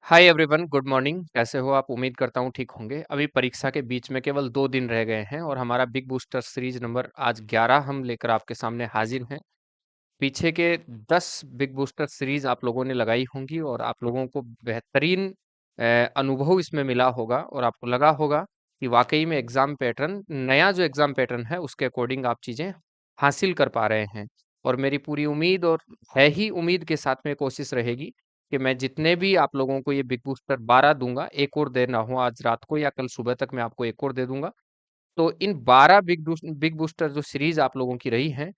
Hi everyone, good morning. कैसे हो आप? उम्मीद करता हूँ ठीक होंगे। अभी परीक्षा के बीच में केवल 2 दिन रह गए हैं और हमारा बिग बूस्टर सीरीज नंबर आज 11 हम लेकर आपके सामने हाजिर हैं। पीछे के 10 बिग बूस्टर सीरीज आप लोगों ने लगाई होंगी और आप लोगों को बेहतरीन अनुभव इसमें मिला होगा और आपको लगा होगा कि वाकई में एग्जाम पैटर्न, नया जो एग्जाम पैटर्न है उसके अकॉर्डिंग आप चीजें हासिल कर पा रहे हैं। और मेरी पूरी उम्मीद और है ही उम्मीद के साथ में कोशिश रहेगी कि मैं जितने भी आप लोगों को ये बिग बूस्टर 12 दूंगा, एक और देना हो आज रात को या कल सुबह तक मैं आपको एक और दे दूंगा। तो इन 12 बिग बूस्टर जो सीरीज आप लोगों की रही है,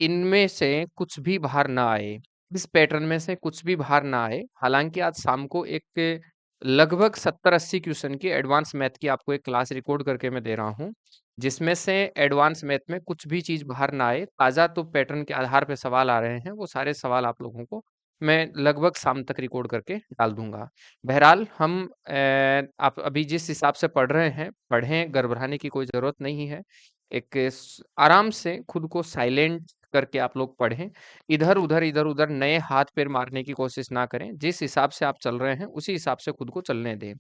इनमें से कुछ भी बाहर ना आए, इस पैटर्न में से कुछ भी बाहर ना आए। हालांकि आज शाम को एक लगभग 70-80 क्वेश्चन की एडवांस मैथ की आपको एक क्लास रिकॉर्ड करके मैं दे रहा हूँ, जिसमें से एडवांस मैथ में कुछ भी चीज बाहर ना आए। ताजा तो पैटर्न के आधार पे सवाल आ रहे हैं, वो सारे सवाल आप लोगों को मैं लगभग शाम तक रिकॉर्ड करके डाल दूंगा। बहरहाल हम आप अभी जिस हिसाब से पढ़ रहे हैं पढ़ें, घबराने की कोई ज़रूरत नहीं है। आराम से खुद को साइलेंट करके आप लोग पढ़ें। इधर-उधर नए हाथ-पैर मारने की कोशिश ना करें। जिस हिसाब से आप चल रहे हैं उसी हिसाब से खुद को चलने दें।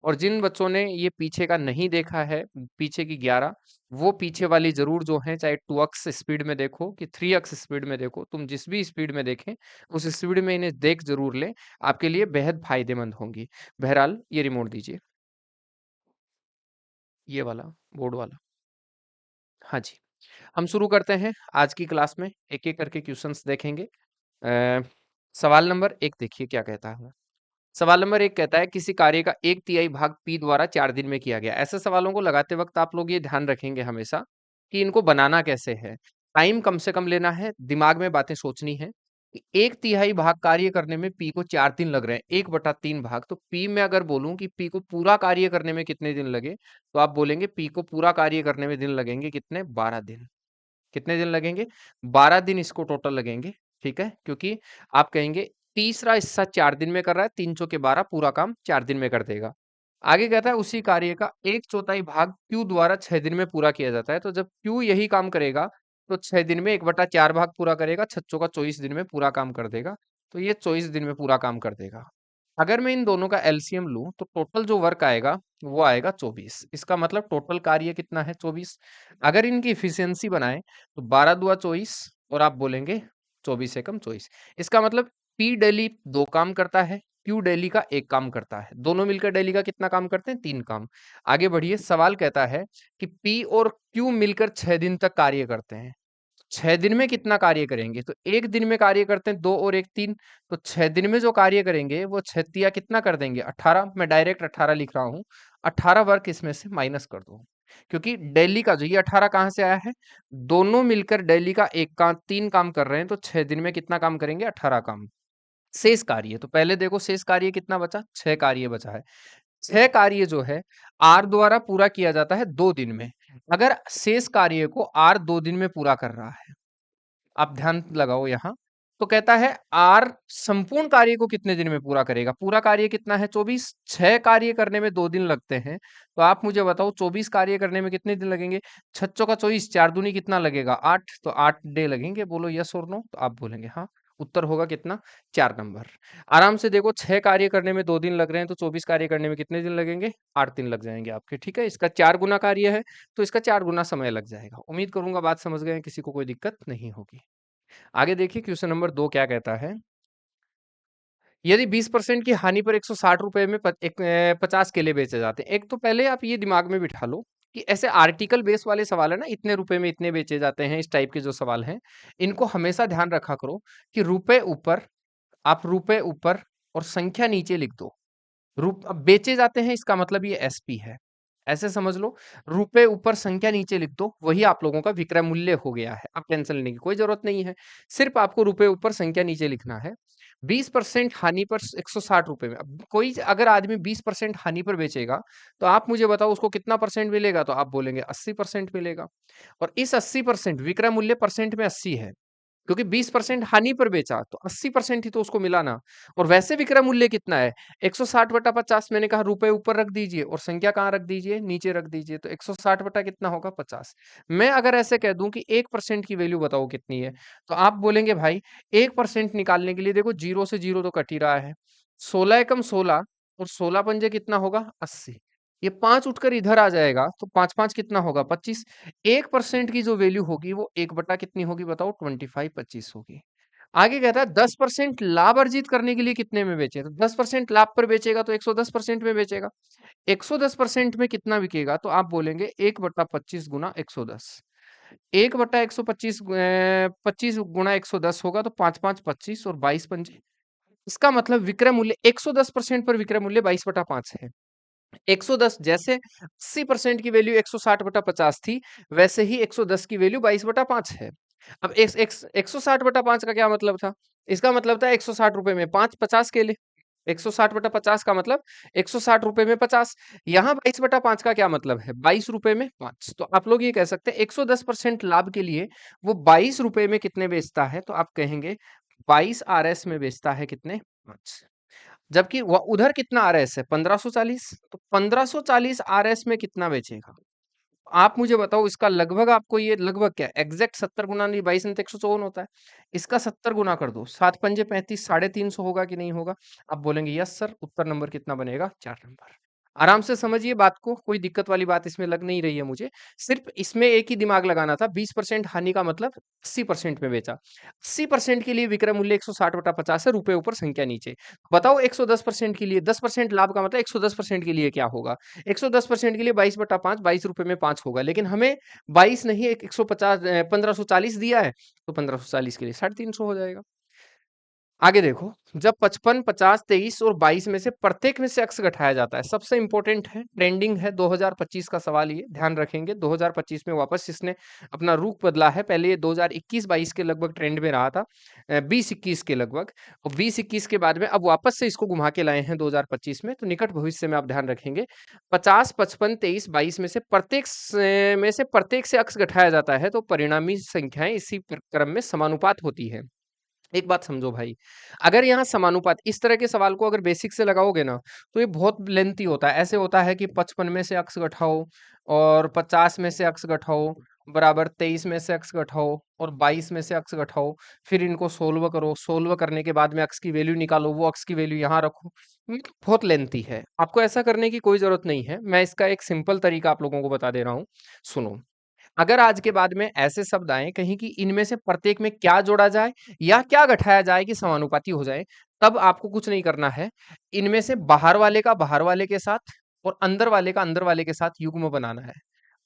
और जिन बच्चों ने ये पीछे का नहीं देखा है, पीछे की 11, वो पीछे वाली ज़रूर जो है, चाहे 2x स्पीड में देखो कि 3x स्पीड में देखो, तुम जिस भी स्पीड में देखें, उस स्पीड में इन्हें देख ज़रूर लें। आपके लिए बेहद फ़ायदेमंद होंगी। बहरहाल ये रिमोट दीजिए, ये वाला, बोर्ड वाला। हाँ जी, हम शुरू करते हैं आज की क्लास में। एक-एक करके क्वेश्चंस देखेंगे। सवाल नंबर 1 देखिए क्या कहता है। सवाल नंबर 1 कहता है किसी कार्य का 1/3 भाग P द्वारा 4 दिन में किया गया। ऐसे सवालों को लगाते वक़्त आप लोग ये ध्यान रखेंगे हमेशा कि इनको बनाना कैसे है। टाइम कम से कम लेना है, दिमाग में बातें सोचनी है कि 1/3 भाग कार्य करने में P को 4 दिन लग रहे हैं, 1/3 भाग। तो P में अगर बोलूँ कि P को पूरा कार्य करने में कितने दिन लगे, तो आप बोलेंगे P को पूरा कार्य करने में दिन लगेंगे कितने? 12 दिन। कितने दिन लगेंगे? 12 दिन इसको टोटल लगेंगे, ठीक है? क्योंकि आप कहेंगे तीसरा हिस्सा 4 दिन में कर रहा है, 3 चौके 12 पूरा काम 4 दिन में कर देगा। आगे कहता है उसी कार्य का 1/4 भाग Q द्वारा 6 दिन में पूरा किया जाता है। तो जब Q यही काम करेगा, तो 6 दिन में 1/4 भाग पूरा करेगा, 6 चौका 24 दिन में पूरा काम कर देगा। तो ये 24 दिन में पूरा काम कर देगा। अगर मैं इन दोनों का एलसीएम लूँ, तो टोटल जो वर्क आएगा, वो आएगा 24। इसका मतलब टोटल कार्य कितना है? 24। अगर इनकी एफिशिएंसी बनाएँ, तो 12 दूआ 24 और आप बोलेंगे 24 एकम 24। इसका मतलब P डेली 2 काम करता है, Q डेली का 1 काम करता है। दोनों मिलकर डेली का कितना काम करते हैं? 3 काम। आगे बढ़िए, सवाल कहता है कि P और Q मिलकर 6 दिन तक कार्य करते हैं। 6 दिन में कितना कार्य करेंगे? तो 1 दिन में कार्य करते हैं 2 और 1 3। तो 6 दिन में जो कार्य करेंगे वो 6 तिया कितना कर देंगे? 18। मैं डायरेक्ट 18 लिख रहा हूँ। 18 वर्क इसमें से माइनस कर दो। क्योंकि डेली का जो ये 18 कहाँ से आया है? दोनों मिलकर डेली का 1 काम 3 काम कर रहे हैं, तो 6 दिन में कितना काम करेंगे? 18 काम। शेष कार्य, तो पहले देखो शेष कार्य कितना बचा? 6 कार्य बचा है। 6 कार्य जो है R द्वारा पूरा किया जाता है 2 दिन में। अगर शेष कार्य को R 2 दिन में पूरा कर रहा है, आप ध्यान लगाओ यहाँ। तो कहता है R संपूर्ण कार्य को कितने दिन में पूरा करेगा? पूरा कार्य कितना है? 24। 6 कार्य करने में 2 दिन लगते हैं। तो आप मुझे बताओ 24 कार्य करने में कितने दिन लगेंगे? 6 चौका 24, 4 दूनी कितना लगेगा? 8। तो 8 डे लगेंगे। बोलो यस और नो? तो आप बोलेंगे हाँ। उत्तर होगा कितना? 4 नंबर। आराम से देखो, 6 कार्य करने में 2 दिन लग रहे हैं, तो 24 कार्य करने में कितने दिन लगेंगे? 8 दिन लग जाएंगे आपके, ठीक है? इसका 4 गुना कार्य है, तो इसका 4 गुना समय लग जाएगा। उम्मीद करूंगा बात समझ गए हैं, किसी को कोई दिक्कत नहीं होगी। आगे देखिए क्वेश्चन नंबर 2 क्या कहता है। यदि 20% की हानि पर 160 रुपए में 50 केले बेचे जाते हैं। एक तो पहले आप ये दिमाग में बिठा लो कि ऐसे आर्टिकल बेस वाले सवाल है ना, इतने रुपए में इतने बेचे जाते हैं, इस टाइप के जो सवाल हैं, इनको हमेशा ध्यान रखा करो कि रुपए ऊपर, आप रुपए ऊपर और संख्या नीचे लिख दो। अब बेचे जाते हैं, इसका मतलब ये एसपी है। ऐसे समझ लो, रुपए ऊपर संख्या नीचे लिख दो, वही आप लोगों का विक्रय मूल्य हो गया है। अब टेंशन लेने की कोई जरूरत नहीं है, सिर्फ आपको रुपए ऊपर संख्या नीचे लिखना है। 20% हानि पर 160 रुपए में। अब कोई अगर आदमी 20% हानि पर बेचेगा, तो आप मुझे बताओ उसको कितना परसेंट मिलेगा? तो आप बोलेंगे 80% मिलेगा। और इस 80%, विक्रय मूल्य परसेंट में 80 है, क्योंकि 20% हानि पर बेचा, तो 80% ही तो उसको मिला ना। और वैसे विक्रय मूल्य कितना है? 160 बटा 50। मैंने कहा रुपए ऊपर रख दीजिए और संख्या कहाँ रख दीजिए? नीचे रख दीजिए। तो 160 बटा कितना होगा? 50। मैं अगर ऐसे कह दूं कि 1% की वैल्यू बताओ कितनी है, तो आप बोलेंगे भाई 1% निकालने के लिए देखो, जीरो से जीरो तो कट ही रहा है। 16 एकम 16, और 16 पंजे कितना होगा 80। ये 5 उठकर इधर आ जाएगा तो 5 5 कितना होगा 25। 1% की जो वैल्यू होगी वो 1 बटा कितनी होगी बताओ 25 25 होगी। आगे कहता है 10% लाभ अर्जित करने के लिए कितने में बेचे, तो 10% लाभ पर बेचेगा तो 110% में बेचेगा। 110% में कितना बिकेगा तो आप बोलेंगे 1/25 गुना 110। 1/125 25 गुना 110 होगा तो 5 5 25 और 22 पंजे। इसका मतलब विक्रय मूल्य 110% पर विक्रय मूल्य 22/5 है। 110 जैसे 80% की वैल्यू 160/50 थी, वैसे ही 110 की वैल्यू 22/5 है। अब 160/5 का क्या मतलब था? इसका मतलब था 160 रुपए में 5 50 केले। 160/50 का मतलब 160 रुपए में 50। यहाँ 22/5 का क्या मतलब है? 22 रुपए में 5। तो आप लोग ये कह सकते हैं 110% लाभ के लिए वो 22 रुपए में कितने बेचता है? तो आप कहेंगे 22 आरएस में बेचता है कितने? 5। जबकि उधर कितना आरएस है 1540, तो 1540 आरएस में कितना बेचेगा? आप मुझे बताओ इसका लगभग, आपको ये लगभग क्या एग्जैक्ट 70 गुना नहीं 22 नहीं 154 होता है। इसका 70 गुना कर दो, 7 पंजे 35, 350 होगा कि नहीं होगा? आप बोलेंगे यस सर, उत्तर नंबर कितना बनेगा 4 नंबर। आराम से समझिए बात को, कोई दिक्कत वाली बात इसमें लग नहीं रही है मुझे। सिर्फ इसमें एक ही दिमाग लगाना था, 20% हानि का मतलब 80% में बेचा। 80% के लिए विक्रय मूल्य 160/50 है, रुपए ऊपर संख्या नीचे। बताओ 110% के लिए 10% लाभ का मतलब 110% के लिए क्या होगा? 110% के लिए 22/5, 22 रुपए में 5 होगा, लेकिन हमें 22 नहीं एक 150 1540 दिया है, तो 1540 के लिए 350 हो जाएगा। आगे देखो, जब 55, 50, 23 और 22 में से प्रत्येक में से अक्स घटाया जाता है, सबसे इंपॉर्टेंट है, ट्रेंडिंग है 2025 का सवाल, ये ध्यान रखेंगे। 2025 में वापस इसने अपना रुख बदला है। पहले ये 2021-22 के लगभग ट्रेंड में रहा था, 20-21 के लगभग, और 20-21 के बाद में अब वापस से इसको घुमा के लाए हैं 2025 में। तो निकट भविष्य में आप ध्यान रखेंगे 50, 55, 23, 22 में से प्रत्येक से अक्स घटाया जाता है, तो परिणामी संख्याएं इसी क्रम में समानुपात होती है। एक बात समझो भाई, अगर यहाँ समानुपात इस तरह के सवाल को अगर बेसिक से लगाओगे ना, तो ये बहुत लेंथी होता है। ऐसे होता है कि 55 में से अक्स घटाओ और 50 में से अक्स घटाओ बराबर 23 में से अक्स घटाओ और 22 में से अक्स घटाओ, फिर इनको सोल्व करो, सोल्व करने के बाद में अक्स की वैल्यू निकालो, वो अक्स की वैल्यू यहाँ रखो। बहुत लेंथी है, आपको ऐसा करने की कोई जरूरत नहीं है। मैं इसका एक सिंपल तरीका आप लोगों को बता दे रहा हूँ, सुनो। अगर आज के बाद में ऐसे शब्द आए कहीं कि इनमें से प्रत्येक में क्या जोड़ा जाए या क्या घटाया जाए कि समानुपाती हो जाए, तब आपको कुछ नहीं करना है। इनमें से बाहर वाले का बाहर वाले के साथ और अंदर वाले का अंदर वाले के साथ युग्म बनाना है।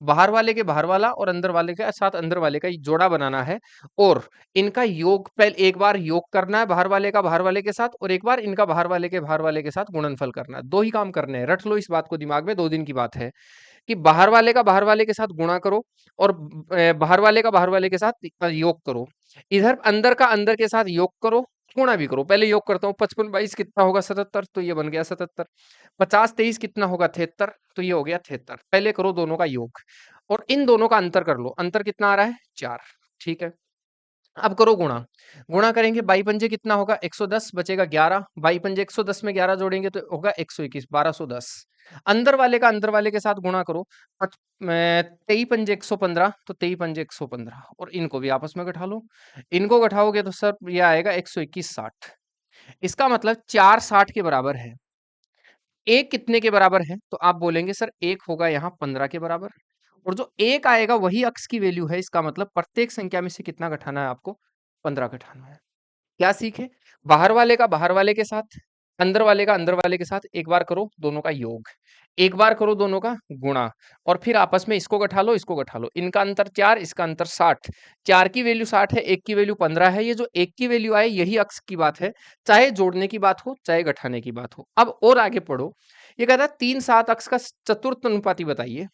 बाहर वाले के बाहर वाला और अंदर वाले के साथ अंदर वाले का जोड़ा बनाना है, और इनका योग पहले एक बार योग करना है बाहर वाले का बाहर वाले के साथ, और एक बार इनका बाहर वाले के बाहर वाले के साथ गुणनफल करना है। दो ही काम करने हैं, रट लो इस बात को दिमाग में, 2 दिन की बात है कि बाहर वाले का बाहर वाले के साथ गुणा करो और बाहर वाले का बाहर वाले के साथ योग करो। इधर अंदर का अंदर के साथ योग करो, गुणा भी करो। पहले योग करता हूँ, 55 22 कितना होगा 77, तो ये बन गया 77। 50 23 कितना होगा 73, तो ये हो गया 73। पहले करो दोनों का योग और इन दोनों का अंतर कर लो। अंतर कितना आ रहा है 4। ठीक है, अब करो गुणा। गुणा करेंगे, बाई पंजे कितना होगा 110 बचेगा 11, बाई पंजे 110 में 11 जोड़ेंगे तो होगा 121, 1210। अंदर वाले का अंदर वाले के साथ गुणा करो, 23 पंजे 115, तो 23 पंजे 115, और इनको भी आपस में घटा लो। इनको घटाओगे तो सर ये आएगा 121 60। इसका मतलब 4 60 के बराबर है। एक कितने के बराबर है? तो आप बोलेंगे सर एक होगा यहाँ 15 के बराबर, और जो एक आएगा वही अक्स की वैल्यू है। इसका मतलब प्रत्येक संख्या में से कितना घटाना है आपको? 15 घटाना है। क्या सीखे? बाहर वाले का बाहर वाले के साथ, अंदर वाले का अंदर वाले के साथ एक बार करो दोनों का योग, एक बार करो दोनों का गुणा, और फिर आपस में इसको घटा लो इसको घटा लो। इनका अंतर 4, इसका अंतर 60। 4 की वैल्यू 60 है, एक की वैल्यु 15 है। ये जो एक की वैल्यू आए यही अक्स की बात है, चाहे जोड़ने की बात हो चाहे घटाने की बात हो। अब और आगे पढ़ो, ये कहता है 3 7 अक्स का चतुर्थ अनुपाती बताइए।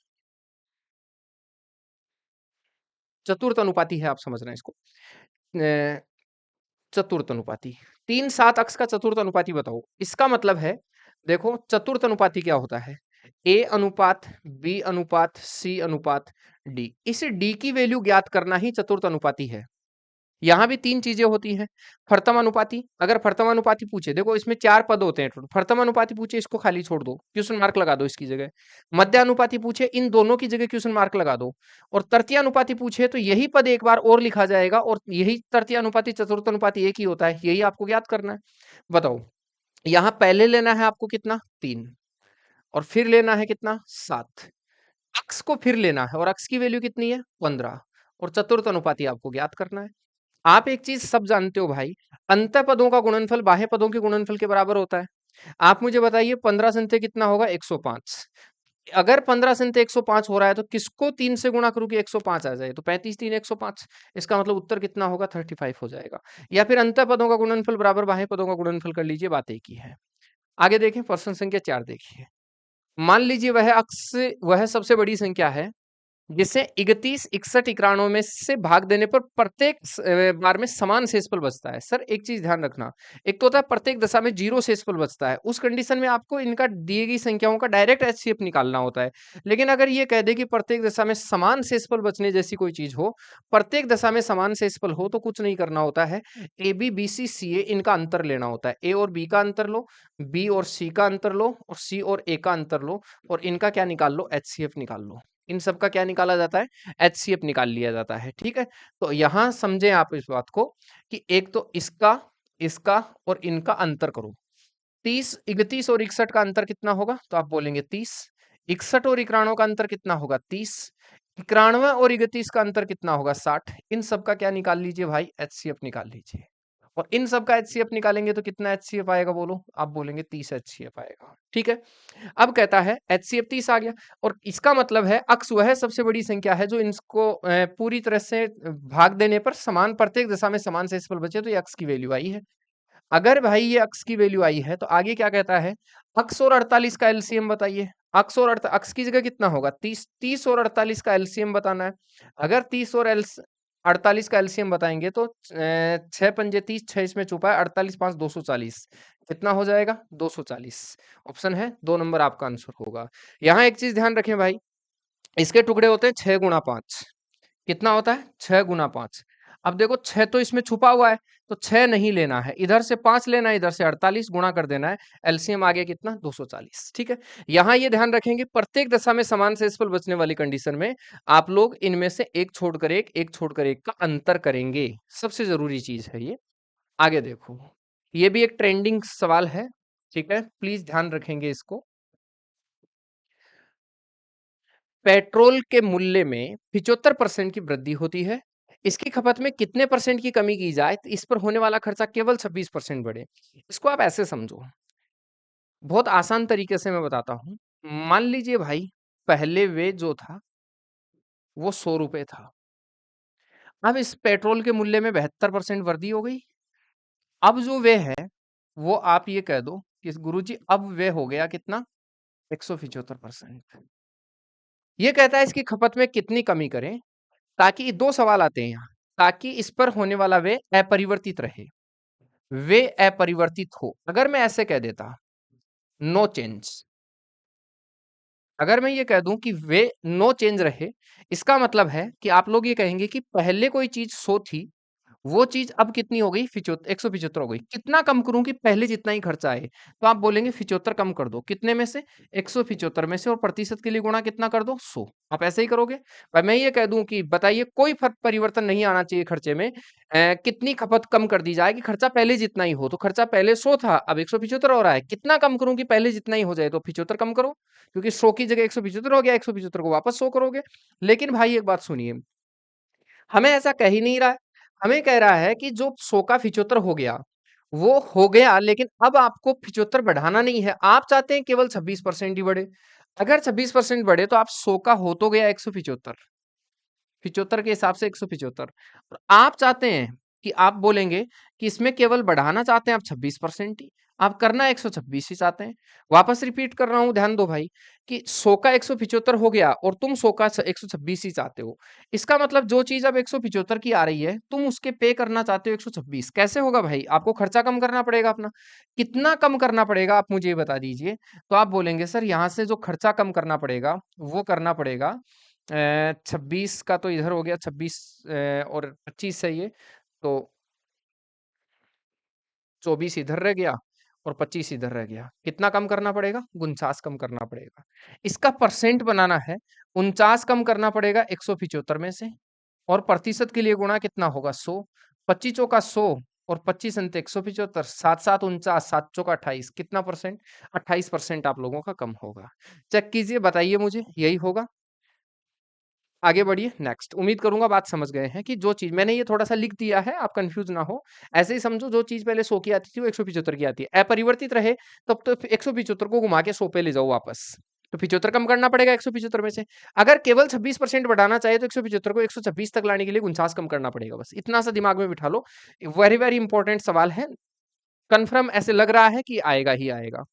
चतुर्थ अनुपाती है, आप समझ रहे हैं इसको? अ, चतुर्थ अनुपाती, 3 7 अक्स का चतुर्थ अनुपाती बताओ। इसका मतलब है, देखो चतुर्थ अनुपाती क्या होता है? ए अनुपात बी अनुपात सी अनुपात डी। इस डी की वैल्यू ज्ञात करना ही चतुर्थ अनुपाती है। यहाँ भी 3 चीजें होती हैं। फर्तमानुपाती, अगर फर्तमानुपाती पूछे, देखो इसमें 4 पद होते हैं टोटल। फर्तमानुपाती पूछे, इसको खाली छोड़ दो, क्वेश्चन मार्क लगा दो इसकी जगह। मध्यानुपाती पूछे, इन दोनों की जगह क्वेश्चन मार्क लगा दो। और तृतीयानुपाती पूछे तो यही पद एक बार और लिखा जाएगा, और यही तृतीयानुपाती चतुर्थानुपाती एक ही होता है, यही आपको ज्ञात करना है। बताओ, यहाँ पहले लेना है आपको कितना 3 और फिर लेना है कितना 7। अक्स को फिर लेना है और अक्स की वैल्यू कितनी है 15 और चतुर्थ अनुपाती आपको ज्ञात करना है। आप एक चीज सब जानते हो भाई, अंतः पदों का गुणनफल बाह्य पदों के गुणनफल के बराबर होता है। आप मुझे बताइए 15 संख्या कितना होगा 105। अगर 15 संख्या 105 हो रहा है तो किसको 3 से गुणा करूं कि 105 आ जाए, तो 35 3 105। इसका मतलब उत्तर कितना होगा 35 हो जाएगा। या फिर अंतः पदों का गुणनफल बराबर बाह्य पदों का गुणनफल कर लीजिए, बात एक ही है। आगे देखें प्रश्न संख्या 4 देखिए। मान लीजिए वह सबसे बड़ी संख्या है जिसे 31 61 इक्रानों में से भाग देने पर प्रत्येक बार में समान शेषफल बचता है। सर एक चीज ध्यान रखना, एक तो होता है प्रत्येक दशा में 0 शेषफल बचता है, उस कंडीशन में आपको इनका दिए गई संख्याओं का डायरेक्ट एचसीएफ निकालना होता है। लेकिन अगर ये कह दे कि प्रत्येक दशा में समान शेषफल बचने जैसी कोई चीज हो, प्रत्येक दशा में समान शेषफल हो, तो कुछ नहीं करना होता है, ए बी बी सी सी ए इनका अंतर लेना होता है। ए और बी का अंतर लो, बी और सी का अंतर लो और सी और ए का अंतर लो और इनका क्या निकाल लो एचसीएफ निकाल लो। इन सब का क्या निकाला जाता है एचसीएफ निकाल लिया जाता है। ठीक है, तो यहां समझें आप इस बात को कि एक तो इसका इसका और इनका अंतर करो। 30 31 और 61 का अंतर कितना होगा, तो आप बोलेंगे 30। 61 और 91 का अंतर कितना होगा 30। 91 और 31 का अंतर कितना होगा 60। इन सब का क्या निकाल लीजिए भाई एचसीएफ निकाल लीजिए। और इन सब का एचसीएफ निकालेंगे तो कितना एचसीएफ आएगा बोलो, आप बोलेंगे 30 एचसीएफ आएगा। ठीक है, अब कहता है एचसीएफ 30 आ गया और इसका मतलब है अक्स वह सबसे बड़ी संख्या है जो इनको पूरी तरह से भाग देने पर समान प्रत्येक दशा में समान शेषफल बचे, तो ये अक्स की वैल्यू आई है। अगर भाई ये अक्स की वैल्यू आई है तो आगे क्या कहता है, अक्स और 48 का एलसीएम बताइए। अक्स की जगह कितना होगा 30, 30 और 48 का एलसीएम बताना है। अगर 30 और 48 का एलसीएम बताएंगे तो 6 पंजे 30, 6 इसमें छुपा है, 48 5 240, कितना हो जाएगा 240। ऑप्शन है 2 नंबर आपका आंसर होगा। यहाँ एक चीज ध्यान रखें भाई, इसके टुकड़े होते हैं 6 गुणा 5। कितना होता है 6 गुना 5। अब देखो 6 तो इसमें छुपा हुआ है, तो 6 नहीं लेना है, इधर से 5 लेना है, इधर से 48 गुणा कर देना है। एलसीएम आ गया कितना 240। ठीक है, यहां ये ध्यान रखेंगे प्रत्येक दशा में समान शेषफल बचने वाली कंडीशन में आप लोग इनमें से एक छोड़कर एक छोड़कर एक का अंतर करेंगे, सबसे जरूरी चीज है ये। आगे देखो, ये भी एक ट्रेंडिंग सवाल है। ठीक है, प्लीज ध्यान रखेंगे इसको। पेट्रोल के मूल्य में 75% की वृद्धि होती है, इसकी खपत में कितने परसेंट की कमी की जाए तो इस पर होने वाला खर्चा केवल 26% बढ़े। इसको आप ऐसे समझो, बहुत आसान तरीके से मैं बताता हूँ। मान लीजिए भाई पहले वे जो था वो 100 रुपए था, अब इस पेट्रोल के मूल्य में 72% वृद्धि हो गई। अब जो वे है वो आप ये कह दो कि गुरुजी अब वे हो गया कितना 175%। ये कहता है इसकी खपत में कितनी कमी करें, ताकि दो सवाल आते हैं यहाँ, ताकि इस पर होने वाला वे अपरिवर्तित रहे, वे अपरिवर्तित हो। अगर मैं ऐसे कह देता नो चेंज, अगर मैं ये कह दूं कि वे नो चेंज रहे, इसका मतलब है कि आप लोग ये कहेंगे कि पहले कोई चीज 100 थी, वो चीज अब कितनी हो गई 175 हो गई। कितना कम करूं कि पहले जितना ही खर्चा आए, तो आप बोलेंगे 75 कम कर दो, कितने में से 175 में से, और प्रतिशत के लिए गुणा कितना कर दो 100। आप ऐसे ही करोगे। और मैं ये कह दूं कि बताइए कोई फर्क परिवर्तन नहीं आना चाहिए खर्चे में, कितनी खपत कम कर दी जाए कि खर्चा पहले जितना ही हो, तो खर्चा पहले 100 था अब 175 हो रहा है, कितना कम करूं कि पहले जितना ही हो जाए, तो 75 कम करो, क्योंकि 100 की जगह 175 हो गया, 175 को वापस 100 करोगे। लेकिन भाई एक बात सुनिए, हमें ऐसा कह ही नहीं रहा है, हमें कह रहा है कि जो 100 का 75 हो गया वो हो गया, लेकिन अब आपको 75 बढ़ाना नहीं है, आप चाहते हैं केवल 26% ही बढ़े। अगर 26% बढ़े तो आप 100 का हो तो गया 175, 75 के हिसाब से 175। और आप चाहते हैं कि आप बोलेंगे कि इसमें केवल बढ़ाना चाहते हैं आप 26% ही, आप करना 126 ही चाहते हैं। वापस रिपीट कर रहा हूं, ध्यान दो भाई, कि 100 का 175 हो गया और तुम 100 का 126 ही चाहते हो। इसका मतलब जो चीज अब 175 की आ रही है तुम उसके पे करना चाहते हो 126। कैसे होगा भाई, आपको खर्चा कम करना पड़ेगा अपना। कितना कम करना पड़ेगा आप मुझे ये बता दीजिए। तो आप बोलेंगे सर यहाँ से जो खर्चा कम करना पड़ेगा वो करना पड़ेगा 26 का, तो इधर हो गया 26 और 25 है ये, तो 24 इधर रह गया और 25 इधर रह गया। कितना कम करना पड़ेगा 49 कम करना पड़ेगा। इसका परसेंट बनाना है, 49 कम करना पड़ेगा 175 में से, और प्रतिशत के लिए गुणा कितना होगा 100। 25 का 100 और 25 अंत 175, 7 7 49, 7 चौका 28, कितना परसेंट? 28% आप लोगों का कम होगा। चेक कीजिए, बताइए मुझे, यही होगा? आगे बढ़िए नेक्स्ट। उम्मीद करूंगा बात समझ गए हैं कि जो चीज मैंने ये थोड़ा सा लिख दिया है, आप कंफ्यूज ना हो। ऐसे ही समझो, जो चीज पहले 100 की आती थी वो 175 की आती है, अपरिवर्तित रहे तब तो 175 को घुमा के 100 पे ले जाओ वापस, तो 75 कम करना पड़ेगा 175 में से। अगर केवल 26% बढ़ाना चाहे तो 175 को 126 तक लाने के लिए 49 कम करना पड़ेगा, बस इतना सा दिमाग में बिठा लो। वेरी वेरी इंपॉर्टेंट सवाल है, कन्फर्म ऐसे लग रहा है कि आएगा ही आएगा।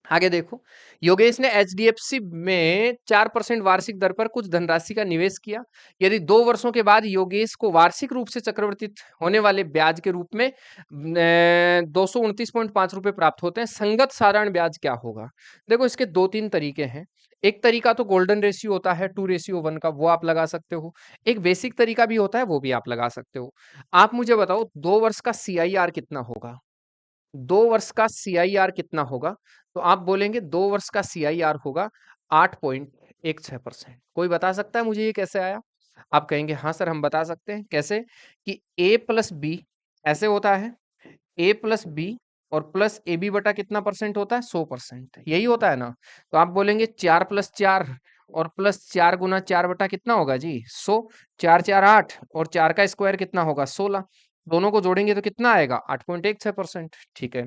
आगे देखो, योगेश ने एचडीएफसी में 4% वार्षिक दर पर कुछ धनराशि का निवेश किया। यदि 2 वर्षों के बाद योगेश को वार्षिक रूप से चक्रवृद्धि होने वाले ब्याज के रूप में 229.5 रुपए प्राप्त होते हैं, संगत साधारण ब्याज क्या होगा? देखो, इसके 2-3 तरीके हैं। एक तरीका तो गोल्डन रेशियो होता है 2:1 का, वो आप लगा सकते हो। एक बेसिक तरीका भी होता है, वो भी आप लगा सकते हो। आप मुझे बताओ 2 वर्ष का सीआईआर कितना होगा? 2 वर्ष का सीआईआर कितना होगा? तो आप बोलेंगे 2 वर्ष का सीआईआर होगा 8.16%। कोई बता सकता है मुझे ये कैसे आया? आप कहेंगे हाँ सर, हम बता सकते हैं। कैसे? कि a प्लस बी ऐसे होता है, a प्लस बी और प्लस ए बी बटा कितना परसेंट होता है? 100%, यही होता है ना? तो आप बोलेंगे 4+4 और प्लस 4 × 4 बटा कितना होगा जी? 100। 4 4 8 और 4 का स्क्वायर कितना होगा? 16। दोनों को जोड़ेंगे तो कितना आएगा? 8.16%। ठीक है,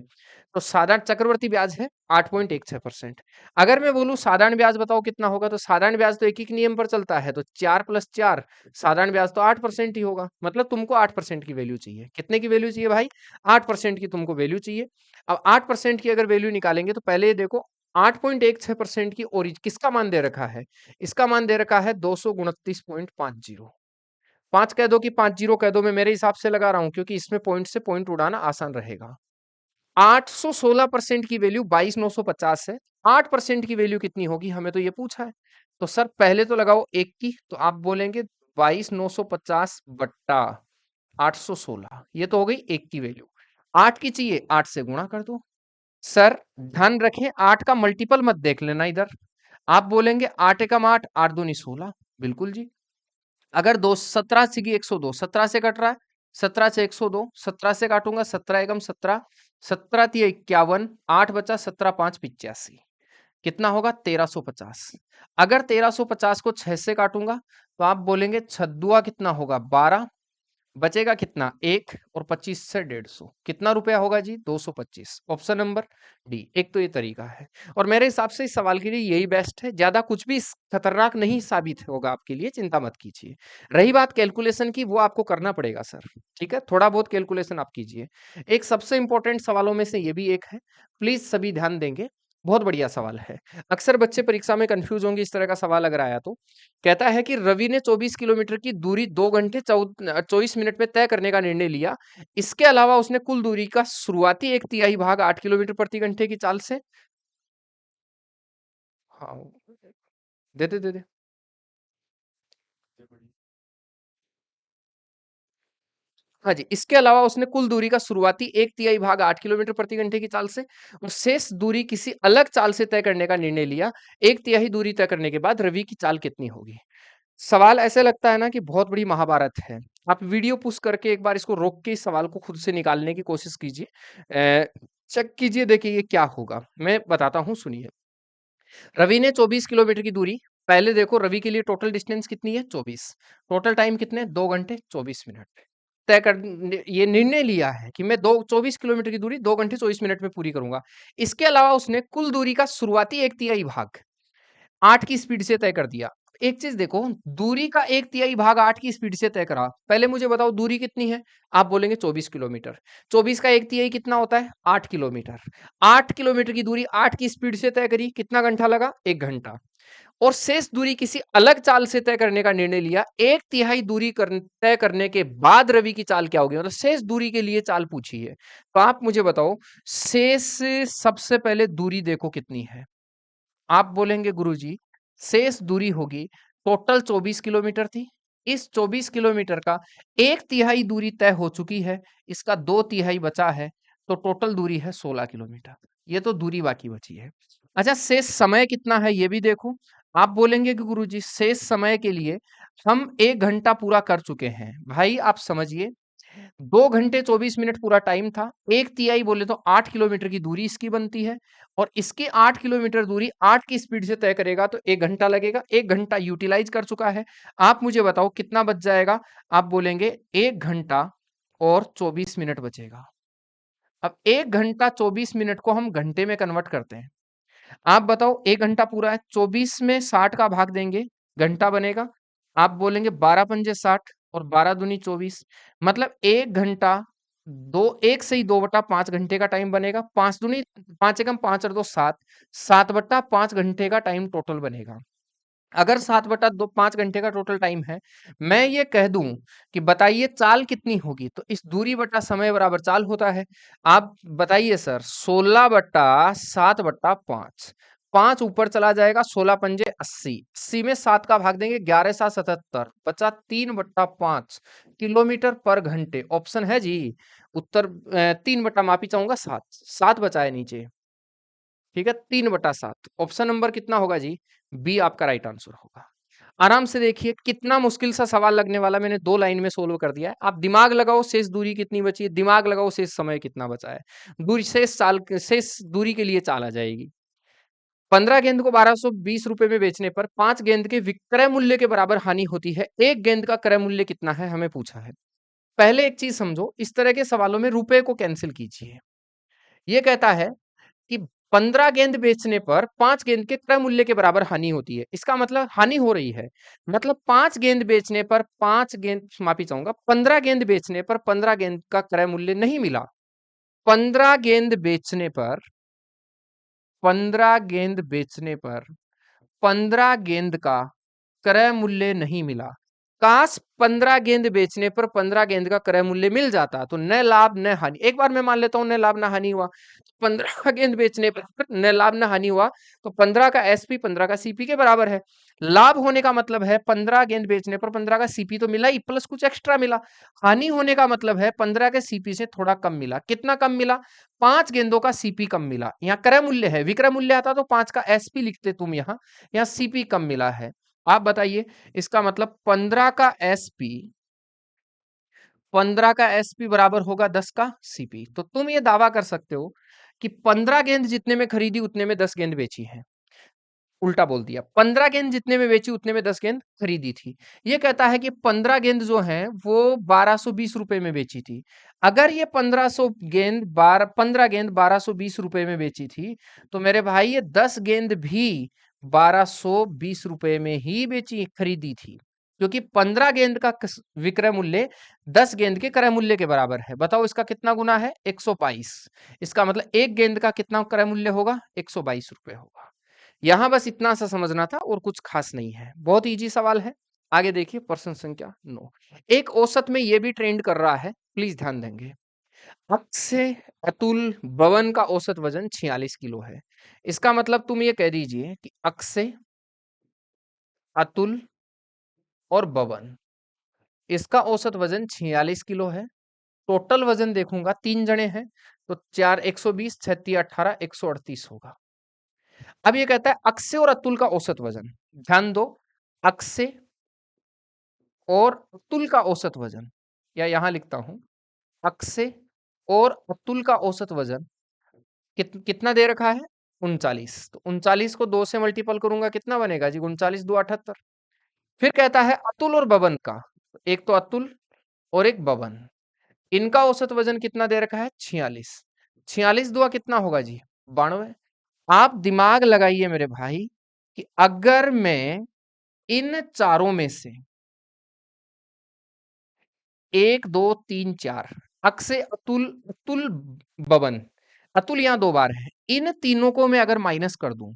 तो साधारण चक्रवर्ती ब्याज है 8.16%। अगर मैं बोलूं साधारण ब्याज बताओ कितना होगा, तो साधारण ब्याज तो एक ही नियम पर चलता है, तो 4+4 साधारण ब्याज तो 8% ही होगा। मतलब तुमको 8% की वैल्यू चाहिए। कितने की वैल्यू चाहिए भाई? 8% की तुमको वैल्यू चाहिए। अब 8% की अगर वैल्यू निकालेंगे तो पहले ये देखो 8.16% की ओरिज किसका मान दे रखा है? इसका मान दे रखा है 229.50। 5 कह दो कि 50 कह दो, मैं मेरे हिसाब से लगा रहा हूं क्योंकि इसमें पॉइंट से पॉइंट उड़ाना आसान रहेगा। 816% की वैल्यू 22,950 है। 8% की वैल्यू कितनी होगी, हमें तो ये पूछा है। तो सर पहले तो लगाओ 1 की, तो आप बोलेंगे 22,950 बट्टा 816, ये तो हो गई 1 की वैल्यू। 8 की चाहिए, 8 से गुणा कर दो। सर ध्यान रखें, 8 का मल्टीपल मत देख लेना इधर। आप बोलेंगे 8 एकम 8, 8 दूनी 16। बिल्कुल जी। अगर दो 17 की 102, 17 से कट रहा है, 17 से 102, 17 से काटूंगा 17 एकम 17, 17 × 51, 8 बचा, 17 5 85, कितना होगा? 1350। अगर 1350 को 6 से काटूंगा तो आप बोलेंगे छद्दुआ कितना होगा? 12, बचेगा कितना? 1 और 25 से 150, कितना रुपया होगा जी? 225। Option number D. एक तो ये तरीका है और मेरे हिसाब से इस सवाल के लिए यही बेस्ट है, ज्यादा कुछ भी खतरनाक नहीं साबित होगा आपके लिए, चिंता मत कीजिए। रही बात कैलकुलेशन की, वो आपको करना पड़ेगा सर, ठीक है? थोड़ा बहुत कैलकुलेशन आप कीजिए। एक सबसे इंपॉर्टेंट सवालों में से ये भी एक है, प्लीज सभी ध्यान देंगे, बहुत बढ़िया सवाल है। अक्सर बच्चे परीक्षा में कंफ्यूज होंगे इस तरह का सवाल अगर आया तो। कहता है कि रवि ने 24 किलोमीटर की दूरी 2 घंटे 24 मिनट में तय करने का निर्णय लिया। इसके अलावा उसने कुल दूरी का शुरुआती 1/3 भाग 8 किलोमीटर प्रति घंटे की चाल से। हाँ, दे दे दे दे। हाँ जी, इसके अलावा उसने कुल दूरी का शुरुआती 1/3 भाग 8 किलोमीटर प्रति घंटे की चाल से और शेष दूरी किसी अलग चाल से तय करने का निर्णय लिया। 1/3 दूरी तय करने के बाद रवि की चाल कितनी होगी? सवाल ऐसे लगता है ना कि बहुत बड़ी महाभारत है। आप वीडियो पुश करके एक बार इसको रोक के इस सवाल को खुद से निकालने की कोशिश कीजिए। चेक कीजिए, देखिए ये क्या होगा। मैं बताता हूँ, सुनिए। रवि ने 24 किलोमीटर की दूरी, पहले देखो रवि के लिए टोटल डिस्टेंस कितनी है? 24। टोटल टाइम कितने? 2 घंटे 24 मिनट तय कर ये निर्णय लिया है कि मैं 24 किलोमीटर की दूरी 2 घंटे 24 मिनट में पूरी करूंगा। इसके अलावा उसने कुल दूरी का शुरुआती 1/3 भाग 8 की स्पीड से तय कर दिया। एक चीज देखो, दूरी का 1/3 भाग 8 की स्पीड से तय करा। पहले मुझे बताओ दूरी कितनी है? आप बोलेंगे 24 किलोमीटर। 24 का 1/3 कितना होता है? 8 किलोमीटर। 8 किलोमीटर की दूरी 8 की स्पीड से तय करी, कितना घंटा लगा? 1 घंटा। और शेष दूरी किसी अलग चाल से तय करने का निर्णय लिया। 1/3 दूरी तय करने के बाद रवि की चाल क्या होगी? मतलब शेष दूरी के लिए चाल पूछी है। तो आप मुझे बताओ, शेष सबसे पहले दूरी देखो कितनी है। आप बोलेंगे गुरुजी शेष दूरी होगी, टोटल 24 किलोमीटर थी, इस 24 किलोमीटर का 1/3 दूरी तय हो चुकी है, इसका 2/3 बचा है, तो टोटल दूरी है 16 किलोमीटर। ये तो दूरी बाकी बची है। अच्छा, शेष समय कितना है ये भी देखो। आप बोलेंगे कि गुरुजी शेष समय के लिए हम 1 घंटा पूरा कर चुके हैं। भाई आप समझिए, 2 घंटे 24 मिनट पूरा टाइम था। 1/3 बोले तो 8 किलोमीटर की दूरी इसकी बनती है, और इसकी 8 किलोमीटर दूरी 8 की स्पीड से तय करेगा तो 1 घंटा लगेगा। 1 घंटा यूटिलाइज कर चुका है। आप मुझे बताओ कितना बच जाएगा? आप बोलेंगे 1 घंटा और 24 मिनट बचेगा। अब 1 घंटा 24 मिनट को हम घंटे में कन्वर्ट करते हैं। आप बताओ, 1 घंटा पूरा है, 24 में 60 का भाग देंगे, घंटा बनेगा। आप बोलेंगे 12 पंजे 60 और 12 दूनी 24, मतलब 1 घंटा दो, 1 से ही 2/5 घंटे का टाइम बनेगा। 5 दूनी 5 एकम 5 और 2 7, 7/5 घंटे का टाइम टोटल बनेगा। अगर 7/5 घंटे का टोटल टाइम है, मैं ये कह दूं कि बताइए चाल कितनी होगी, तो इस दूरी बटा समय बराबर चाल होता है। आप बताइए सर, 16/7/5, 5 ऊपर चला जाएगा, 16 पंजे 80, 80 में 7 का भाग देंगे, 11 7 77, बचा 3/5 किलोमीटर पर घंटे। ऑप्शन है जी उत्तर, 3 बटा माफी चाहूंगा 7, 7 बचा है नीचे, ठीक है, 3/7। ऑप्शन नंबर कितना होगा जी? बी आपका राइट आंसर होगा। आराम से देखिए, कितना मुश्किल सा सवाल लगने वाला, मैंने 2 लाइन में सोल्व कर दिया है। आप दिमाग लगाओ, शेष दूरी कितनी बची है, दिमाग लगाओ, शेष समय कितना बचा है, दूरी शेष दूरी के लिए चाल आ जाएगी। 15 गेंद को 1220 रुपए में बेचने पर 5 गेंद के विक्रय मूल्य के बराबर हानि होती है। एक गेंद का क्रय मूल्य कितना है, हमें पूछा है। पहले एक चीज समझो, इस तरह के सवालों में रुपए को कैंसिल कीजिए। ये कहता है कि 15 गेंद बेचने पर 5 गेंद के क्रय मूल्य के बराबर हानि होती है। इसका मतलब हानि हो रही है, मतलब 5 गेंद बेचने पर 5 गेंद, माफी चाहूंगा, 15 गेंद बेचने पर 15 गेंद का क्रय मूल्य नहीं मिला। 15 गेंद बेचने पर 15 गेंद बेचने पर 15 गेंद का क्रय मूल्य नहीं मिला। काश 15 गेंद बेचने पर 15 गेंद का क्रय मूल्य मिल जाता, तो न लाभ न हानि। एक बार मैं मान लेता हूं न लाभ न हानि हुआ, 15 गेंद बेचने पर न लाभ न हानि हुआ, तो 15 का एसपी 15 का सीपी के बराबर है। लाभ होने का मतलब है 15 गेंद बेचने पर 15 का सीपी तो मिला ही, प्लस कुछ एक्स्ट्रा मिला। हानि होने का मतलब है 15 के सीपी से थोड़ा कम मिला। कितना कम मिला? 5 गेंदों का सीपी कम मिला। यहाँ क्रय मूल्य है, विक्रय मूल्य आता तो 5 का एसपी लिखते तुम, यहाँ सीपी कम मिला है। आप बताइए, इसका मतलब 15 का एसपी बराबर होगा 10 का सीपी। तो तुम ये दावा कर सकते हो कि 15 गेंद जितने में खरीदी उतने में 10 गेंद बेची है। उल्टा बोल दिया, 15 गेंद जितने में बेची उतने में 10 गेंद खरीदी थी। ये कहता है कि 15 गेंद जो है वो 1220 रुपए में बेची थी। अगर ये 15 गेंद 1220 रुपए में बेची थी, तो मेरे भाई ये 10 गेंद भी 1220 रुपए में ही बेची, खरीदी थी, क्योंकि 15 गेंद का विक्रय मूल्य 10 गेंद के क्रय मूल्य के बराबर है। बताओ इसका कितना गुना है? 122। इसका मतलब एक गेंद का कितना क्रय मूल्य होगा? 122 रुपए होगा। यहां बस इतना सा समझना था और कुछ खास नहीं है, बहुत इजी सवाल है। आगे देखिए, प्रश्न संख्या 9। एक औसत में ये भी ट्रेंड कर रहा है, प्लीज ध्यान देंगे। अक्षय, अतुल, बवन का औसत वजन 46 किलो है। इसका मतलब तुम ये कह दीजिए कि अक्षय, अतुल और बवन, इसका औसत वजन 46 किलो है। टोटल वजन देखूंगा, 3 जने हैं, तो 4, 120, 36, 18, 138 होगा। अब ये कहता है अक्षय और अतुल का औसत वजन। ध्यान दो, अक्षय और अतुल का औसत वजन, या यहां लिखता हूं अक्षय और अतुल का औसत वजन कितना दे रखा है? 39। तो 39 को 2 से मल्टीपल करूंगा, कितना बनेगा जी? 39 2 78। फिर कहता है अतुल और बवन का, एक तो अतुल और एक बवन, इनका औसत वजन कितना दे रखा है? 46। 46 दुआ कितना होगा जी? 92। आप दिमाग लगाइए मेरे भाई कि अगर मैं इन चारों में से 1 2 3 4, अक्षय, अतुल, अतुल, बवन, अतुल यहाँ 2 बार है, इन तीनों को मैं अगर माइनस कर दूं,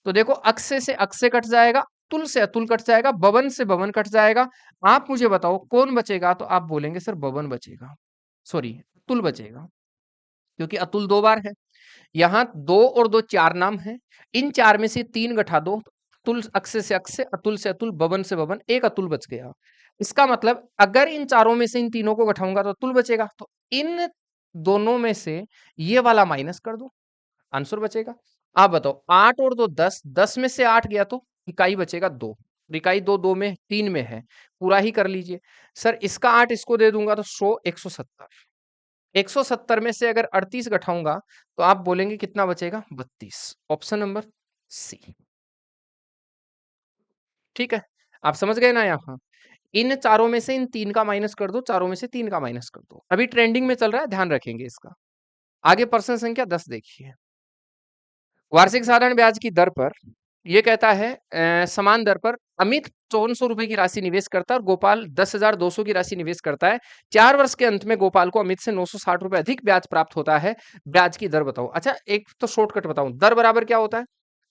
तो देखो अक्षय से अक्षय कट जाएगा, अतुल से अतुल कट जाएगा, बवन से बवन कट जाएगा। आप मुझे बताओ कौन बचेगा? तो आप बोलेंगे सर बवन बचेगा, सॉरी अतुल बचेगा, क्योंकि अतुल 2 बार है। यहाँ 2 और 2 4 नाम है, इन 4 में से 3 घटा दो, अतुल, अक्षय से अक्षय, अतुल से अतुल, बवन से बवन, एक अतुल बच गया। इसका मतलब अगर इन चारों में से इन तीनों को घटाऊंगा तो अतुल बचेगा, तो इन दोनों में से ये वाला माइनस कर दो, आंसर बचेगा। आप बताओ, 8 और 2 10, 10 में से 8 गया तो इकाई बचेगा 2। इकाई 2 2 में 3 में है, पूरा ही कर लीजिए। सर इसका 8 इसको दे दूंगा तो 100 170। 170 में से अगर 38 घटाऊंगा तो आप बोलेंगे कितना बचेगा? 32। Option number C. ठीक है, आप समझ गए ना यहाँ? इन चारों में से इन 3 का माइनस कर दो, चारों में से 3 का माइनस कर दो। अभी ट्रेंडिंग में चल रहा है, ध्यान रखेंगे इसका। आगे प्रश्न संख्या 10 देखिए। वार्षिक साधारण ब्याज की दर पर ये कहता है समान दर पर अमित 5400 रुपए की राशि निवेश करता है और गोपाल 10,200 की राशि निवेश करता है। 4 वर्ष के अंत में गोपाल को अमित से 960 रुपए अधिक ब्याज प्राप्त होता है। ब्याज की दर बताओ। अच्छा, एक तो शॉर्टकट बताऊं, दर बराबर क्या होता है?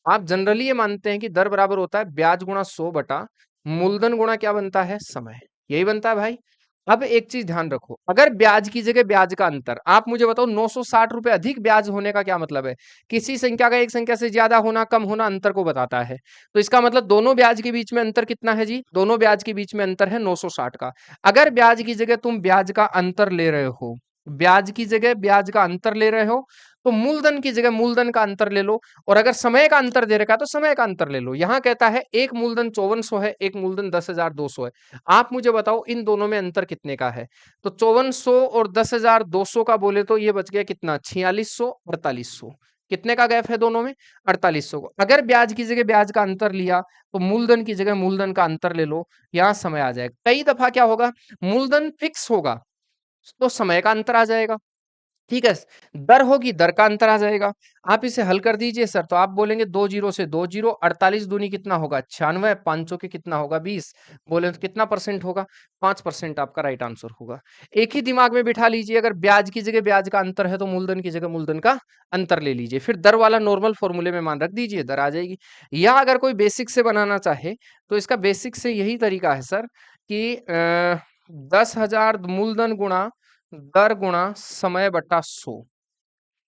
आप जनरली ये मानते हैं कि दर बराबर होता है ब्याज गुणा 100 बटा मूलधन गुणा क्या बनता है? समय। यही बनता है भाई। अब एक चीज ध्यान रखो, अगर ब्याज की जगह ब्याज का अंतर, आप मुझे बताओ 960 रुपए अधिक ब्याज होने का क्या मतलब है? किसी संख्या का एक संख्या से ज्यादा होना, कम होना अंतर को बताता है। तो इसका मतलब दोनों ब्याज के बीच में अंतर कितना है जी? दोनों ब्याज के बीच में अंतर है 960 का। अगर ब्याज की जगह तुम ब्याज का अंतर ले रहे हो, ब्याज की जगह ब्याज का अंतर ले रहे हो, तो मूलधन की जगह मूलधन का अंतर ले लो। और अगर समय का अंतर दे रखा है तो समय का अंतर ले लो। यहां कहता है एक मूलधन 5400 है, एक मूलधन 10,200 है। आप मुझे बताओ इन दोनों में अंतर कितने का है? तो 5400 और 10,200 का बोले तो ये बच गया कितना? 4600 4800। कितने का गैप है दोनों में? 4800 को। अगर ब्याज की जगह ब्याज का अंतर लिया तो मूलधन की जगह मूलधन का अंतर ले लो, यहां समय आ जाएगा। कई दफा क्या होगा, मूलधन फिक्स होगा तो समय का अंतर आ जाएगा। ठीक है, दर होगी, दर का अंतर आ जाएगा। आप इसे हल कर दीजिए सर, तो आप बोलेंगे 2 जीरो से 2 जीरो, 48 दूनी कितना होगा? 96, 500 के कितना होगा? 20। बोले तो कितना परसेंट होगा? 5% आपका राइट आंसर होगा। एक ही दिमाग में बिठा लीजिए, अगर ब्याज की जगह ब्याज का अंतर है तो मूलधन की जगह मूलधन का अंतर ले लीजिए, फिर दर वाला नॉर्मल फॉर्मूले में मान रख दीजिए, दर आ जाएगी। या अगर कोई बेसिक से बनाना चाहे तो इसका बेसिक से यही तरीका है सर कि 10,000 मूलधन गुणा दर गुणा समय बटा 100।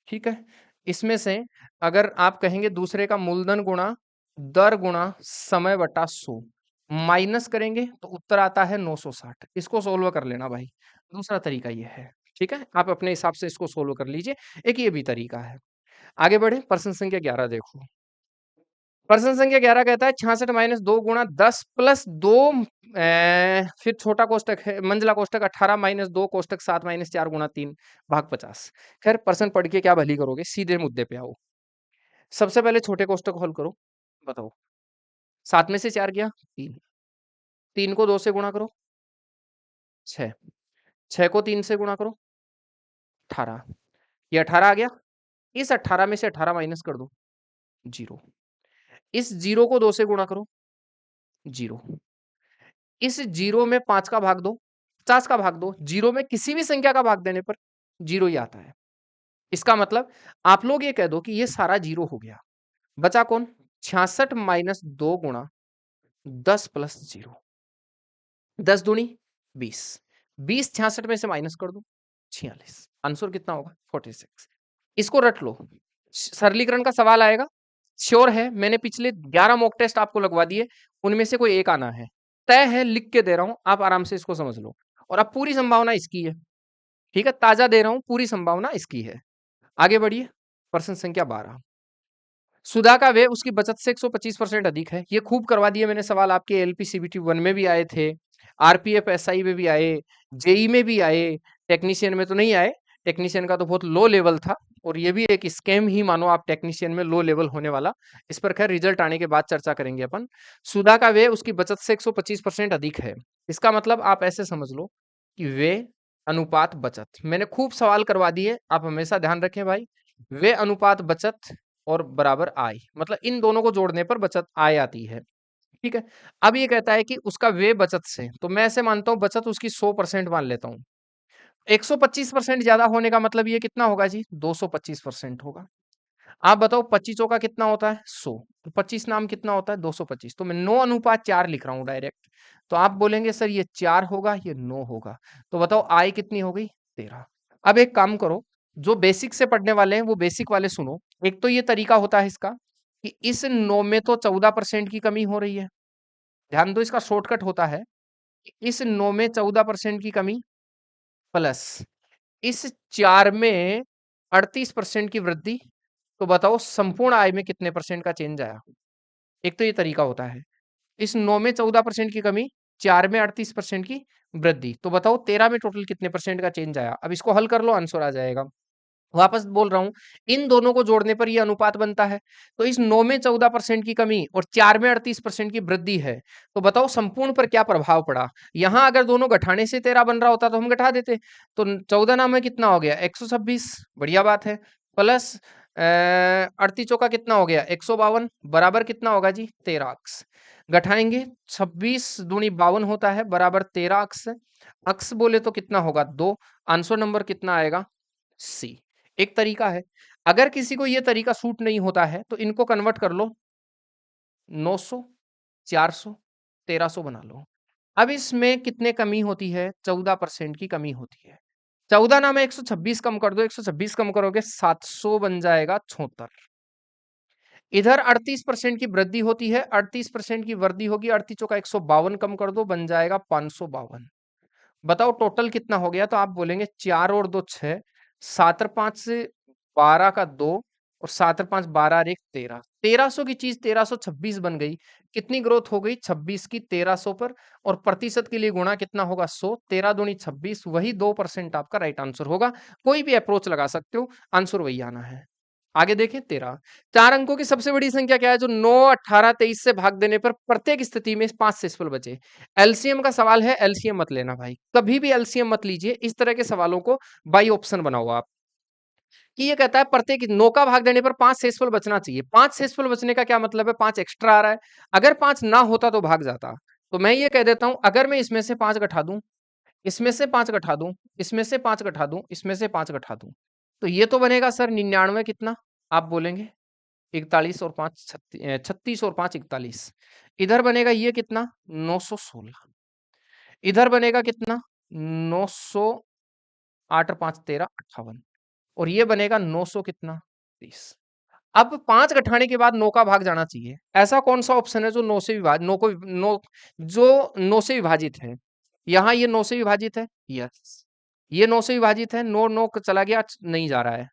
ठीक है, इसमें से अगर आप कहेंगे दूसरे का मूलधन गुणा दर गुणा समय बटा 100 माइनस करेंगे तो उत्तर आता है 960। इसको सोल्व कर लेना भाई, दूसरा तरीका ये है। ठीक है, आप अपने हिसाब से इसको सोल्व कर लीजिए, एक ये भी तरीका है। आगे बढ़े, प्रश्न संख्या 11 देखो। प्रश्न संख्या 11 कहता है 66 माइनस 2 गुणा 10 प्लस 2, फिर छोटा कोष्टक है, मंझला कोष्टक 18 माइनस 2 कोष्टक 7 माइनस 4 गुणा 3 भाग 50। खैर प्रश्न पढ़ के क्या भली करोगे, सीधे मुद्दे पे आओ। सबसे पहले छोटे कोष्टक हल करो, बताओ 7 में से 4 गया 3, 3 को 2 से गुणा करो 6, 6 को 3 से गुणा करो 18, ये 18 आ गया। इस 18 में से 18 माइनस कर दो, जीरो। इस जीरो को 2 से गुणा करो, जीरो। इस जीरो में 5 का भाग दो, 50 का भाग दो। जीरो में किसी भी संख्या का भाग देने पर जीरो ही आता है। इसका मतलब आप लोग ये कह दो कि ये सारा जीरो हो गया। बचा कौन? 66 माइनस 2 गुणा 10 प्लस जीरो। 10 दूनी 20, 20 66 में से माइनस कर दो 46। आंसर कितना होगा? 46। इसको रट लो, सरलीकरण का सवाल आएगा, श्योर है। मैंने पिछले 11 मॉक टेस्ट आपको लगवा दिए, उनमें से कोई एक आना है, तय है। लिख के दे रहा हूं, आप आराम से इसको समझ लो। और अब पूरी संभावना इसकी है। ठीक है, ताजा दे रहा हूं, पूरी संभावना इसकी है। आगे बढ़िए, प्रश्न संख्या 12। सुधा का व्यय उसकी बचत से 125% अधिक है। ये खूब करवा दिए मैंने सवाल, आपके एलपी सीबीटी 1 में भी आए थे, आरपीएफ एसआई में भी आए, जेई में भी आए, टेक्नीशियन में तो नहीं आए। टेक्नीशियन का तो बहुत लो लेवल था, और ये भी एक स्कैम ही मानो आप, टेक्नीशियन में लो लेवल होने वाला। इस पर खैर रिजल्ट आने के बाद चर्चा करेंगे अपन। सुधा का व्यय उसकी बचत से 125% अधिक है। इसका मतलब आप ऐसे समझ लो कि व्यय अनुपात बचत। मैंने खूब सवाल करवा दिए, आप हमेशा ध्यान रखें भाई। व्यय अनुपात बचत और बराबर आय, मतलब इन दोनों को जोड़ने पर बचत आय आती है। ठीक है, अब ये कहता है कि उसका व्यय बचत से, तो मैं ऐसे मानता हूं बचत उसकी 100% मान लेता हूं। 125% ज्यादा होने का मतलब ये कितना होगा जी? 225% होगा। आप बताओ 25 का कितना होता है? 100। तो 25 नाम कितना होता है? 225। तो मैं 9 अनुपात 4 लिख रहा हूं डायरेक्ट। तो आप बोलेंगे सर ये 4 होगा, ये 9 होगा। तो बताओ आय कितनी हो गई? 13। अब एक काम करो, जो बेसिक से पढ़ने वाले हैं वो बेसिक वाले सुनो। एक तो ये तरीका होता है इसका कि इस 9 में तो 14% की कमी हो रही है। ध्यान दो, इसका शॉर्टकट होता है कि इस 9 में 14% की कमी प्लस इस 4 में 38% की वृद्धि। तो बताओ संपूर्ण आय में कितने परसेंट का चेंज आया? एक तो ये तरीका होता है। इस 9 में 14% की कमी, 4 में 38% की वृद्धि। तो बताओ 13 में टोटल कितने परसेंट का चेंज आया? अब इसको हल कर लो, आंसर आ जाएगा। वापस बोल रहा हूँ, इन दोनों को जोड़ने पर ये अनुपात बनता है। तो इस 9 में 14% की कमी और 4 में 38% की वृद्धि है। तो बताओ संपूर्ण पर क्या प्रभाव पड़ा? यहाँ अगर दोनों घटाने से 13 बन रहा होता तो हम घटा देते। तो 14 नाम में कितना हो गया? 126, बढ़िया बात है। प्लस 38 चौका कितना हो गया? 152, बराबर कितना होगा जी? 13 अक्स। घटाएंगे, 26 दूनी 52 होता है, बराबर 13 अक्स। अक्स बोले तो कितना होगा? 2। आंसर नंबर कितना आएगा? सी। एक तरीका है। अगर किसी को ये तरीका सूट नहीं होता है तो इनको कन्वर्ट कर लो, 900, 400, 1300 बना लो। अब इसमें कितने कमी होती है? 14% की कमी होती है। 14 ना में 126 कम कर दो, 126 कम करोगे 700 बन जाएगा 76। इधर 38% की वृद्धि होती है, 38% की वृद्धि होगी, 38 का 152 कम कर दो, बन जाएगा 552। बताओ टोटल कितना हो गया? तो आप बोलेंगे 4 और 2 6, 7 और 5 से 12 का 2 और 7 और 5 12 और 1 13। 1300 की चीज 1326 बन गई। कितनी ग्रोथ हो गई? 26 की 1300 पर, और प्रतिशत के लिए गुणा कितना होगा? 100। 13 दूनी 26, वही 2% आपका राइट आंसर होगा। कोई भी अप्रोच लगा सकते हो, आंसर वही आना है। आगे देखें 13। 4 अंकों की सबसे बड़ी संख्या क्या है जो 9, 18, 23 से भाग देने पर प्रत्येक स्थिति में 5 शेषफल बचे? एलसीएम का सवाल है, एलसीएम मत लेना भाई, कभी भी एलसीएम मत लीजिए। इस तरह के सवालों को बाई ऑप्शन बनाओ आप, कि ये कहता है प्रत्येक 9 का भाग देने पर 5 शेषफल बचना चाहिए। 5 शेषफल बचने का क्या मतलब है? 5 एक्स्ट्रा आ रहा है। अगर 5 ना होता तो भाग जाता। तो मैं ये कह देता हूं, अगर मैं इसमें से 5 घटा दूं, इसमें से 5 घटा दूं, इसमें से 5 घटा दूं, इसमें से 5 घटा दूं, तो ये तो बनेगा सर 99। कितना आप बोलेंगे? 41 और 5 36 और 5 41। इधर बनेगा ये कितना? 916। इधर बनेगा कितना? 900, 8 और 5 13 58। और ये बनेगा 900 कितना? 30। अब 5 घटाने के बाद 9 का भाग जाना चाहिए। ऐसा कौन सा ऑप्शन है जो 9 से विभाजित, 9 को 9 जो 9 से विभाजित है? यहाँ ये 9 से विभाजित है, यस। ये 9 से विभाजित है, 9 9 चला गया, नहीं जा रहा है।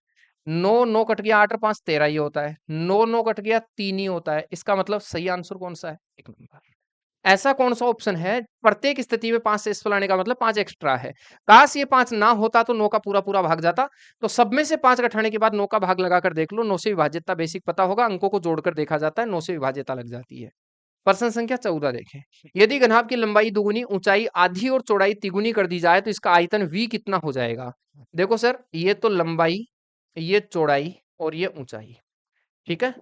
9 9 कट गया, 8 और 5 13 ही होता है। 9 9 कट गया, 3 ही होता है। इसका मतलब सही आंसर कौन सा है? 1 नंबर। ऐसा कौन सा ऑप्शन है प्रत्येक स्थिति में 5 से लाने का मतलब 5 एक्स्ट्रा है? काश ये 5 ना होता तो 9 का पूरा पूरा भाग जाता। तो सब में से 5 घटाने के बाद 9 का भाग लगाकर देख लो, 9 से विभाज्यता बेसिक पता होगा, अंकों को जोड़कर देखा जाता है, 9 से विभाज्यता लग जाती है। प्रश्न संख्या 14 देखें। यदि घनाभ की लंबाई दुगुनी, ऊंचाई आधी और चौड़ाई तिगुनी कर दी जाए तो इसका आयतन v कितना हो जाएगा? देखो सर, ये तो लंबाई, ये चौड़ाई और ये ऊंचाई, ठीक है।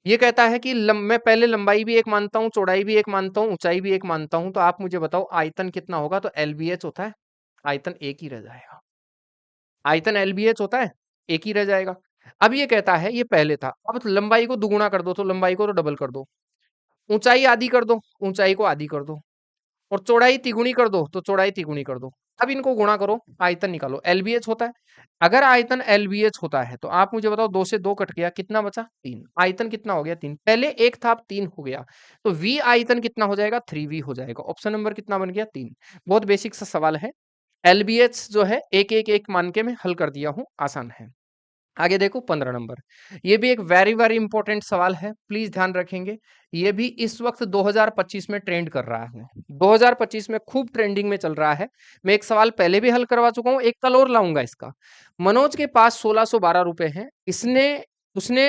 ये कहता है कि मैं पहले लंबाई भी एक मानता हूँ, चौड़ाई भी एक मानता हूँ, ऊंचाई भी एक मानता हूँ। तो आप मुझे बताओ आयतन कितना होगा? तो एलबीएच होता है, आयतन एक ही रह जाएगा। आयतन एलबीएच होता है, एक ही रह जाएगा। अब ये कहता है ये पहले था, अब लंबाई को दुगुना कर दो तो लंबाई को तो डबल कर दो, ऊंचाई आधी कर दो, ऊंचाई को आधी कर दो, और चौड़ाई तिगुनी कर दो तो चौड़ाई तिगुनी कर दो। अब इनको गुणा करो, आयतन निकालो। एलबीएच होता है, अगर आयतन एलबीएच होता है तो आप मुझे बताओ, 2 से 2 कट गया, कितना बचा? 3। आयतन कितना हो गया? 3। पहले एक था, अब 3 हो गया। तो वी आयतन कितना हो जाएगा? 3v हो जाएगा। ऑप्शन नंबर कितना बन गया? 3। बहुत बेसिक सा सवाल है। एलबीएच जो है एक एक एक मान के मैं हल कर दिया हूं, आसान है। आगे देखो 15 नंबर। ये भी एक वेरी वेरी इंपॉर्टेंट सवाल है, प्लीज ध्यान रखेंगे। ये भी इस वक्त 2025 में ट्रेंड कर रहा है, 2025 में खूब ट्रेंडिंग में चल रहा है। मैं एक सवाल पहले भी हल करवा चुका हूं, एक कल और लाऊंगा इसका। मनोज के पास 1612 रुपए हैं, इसने उसने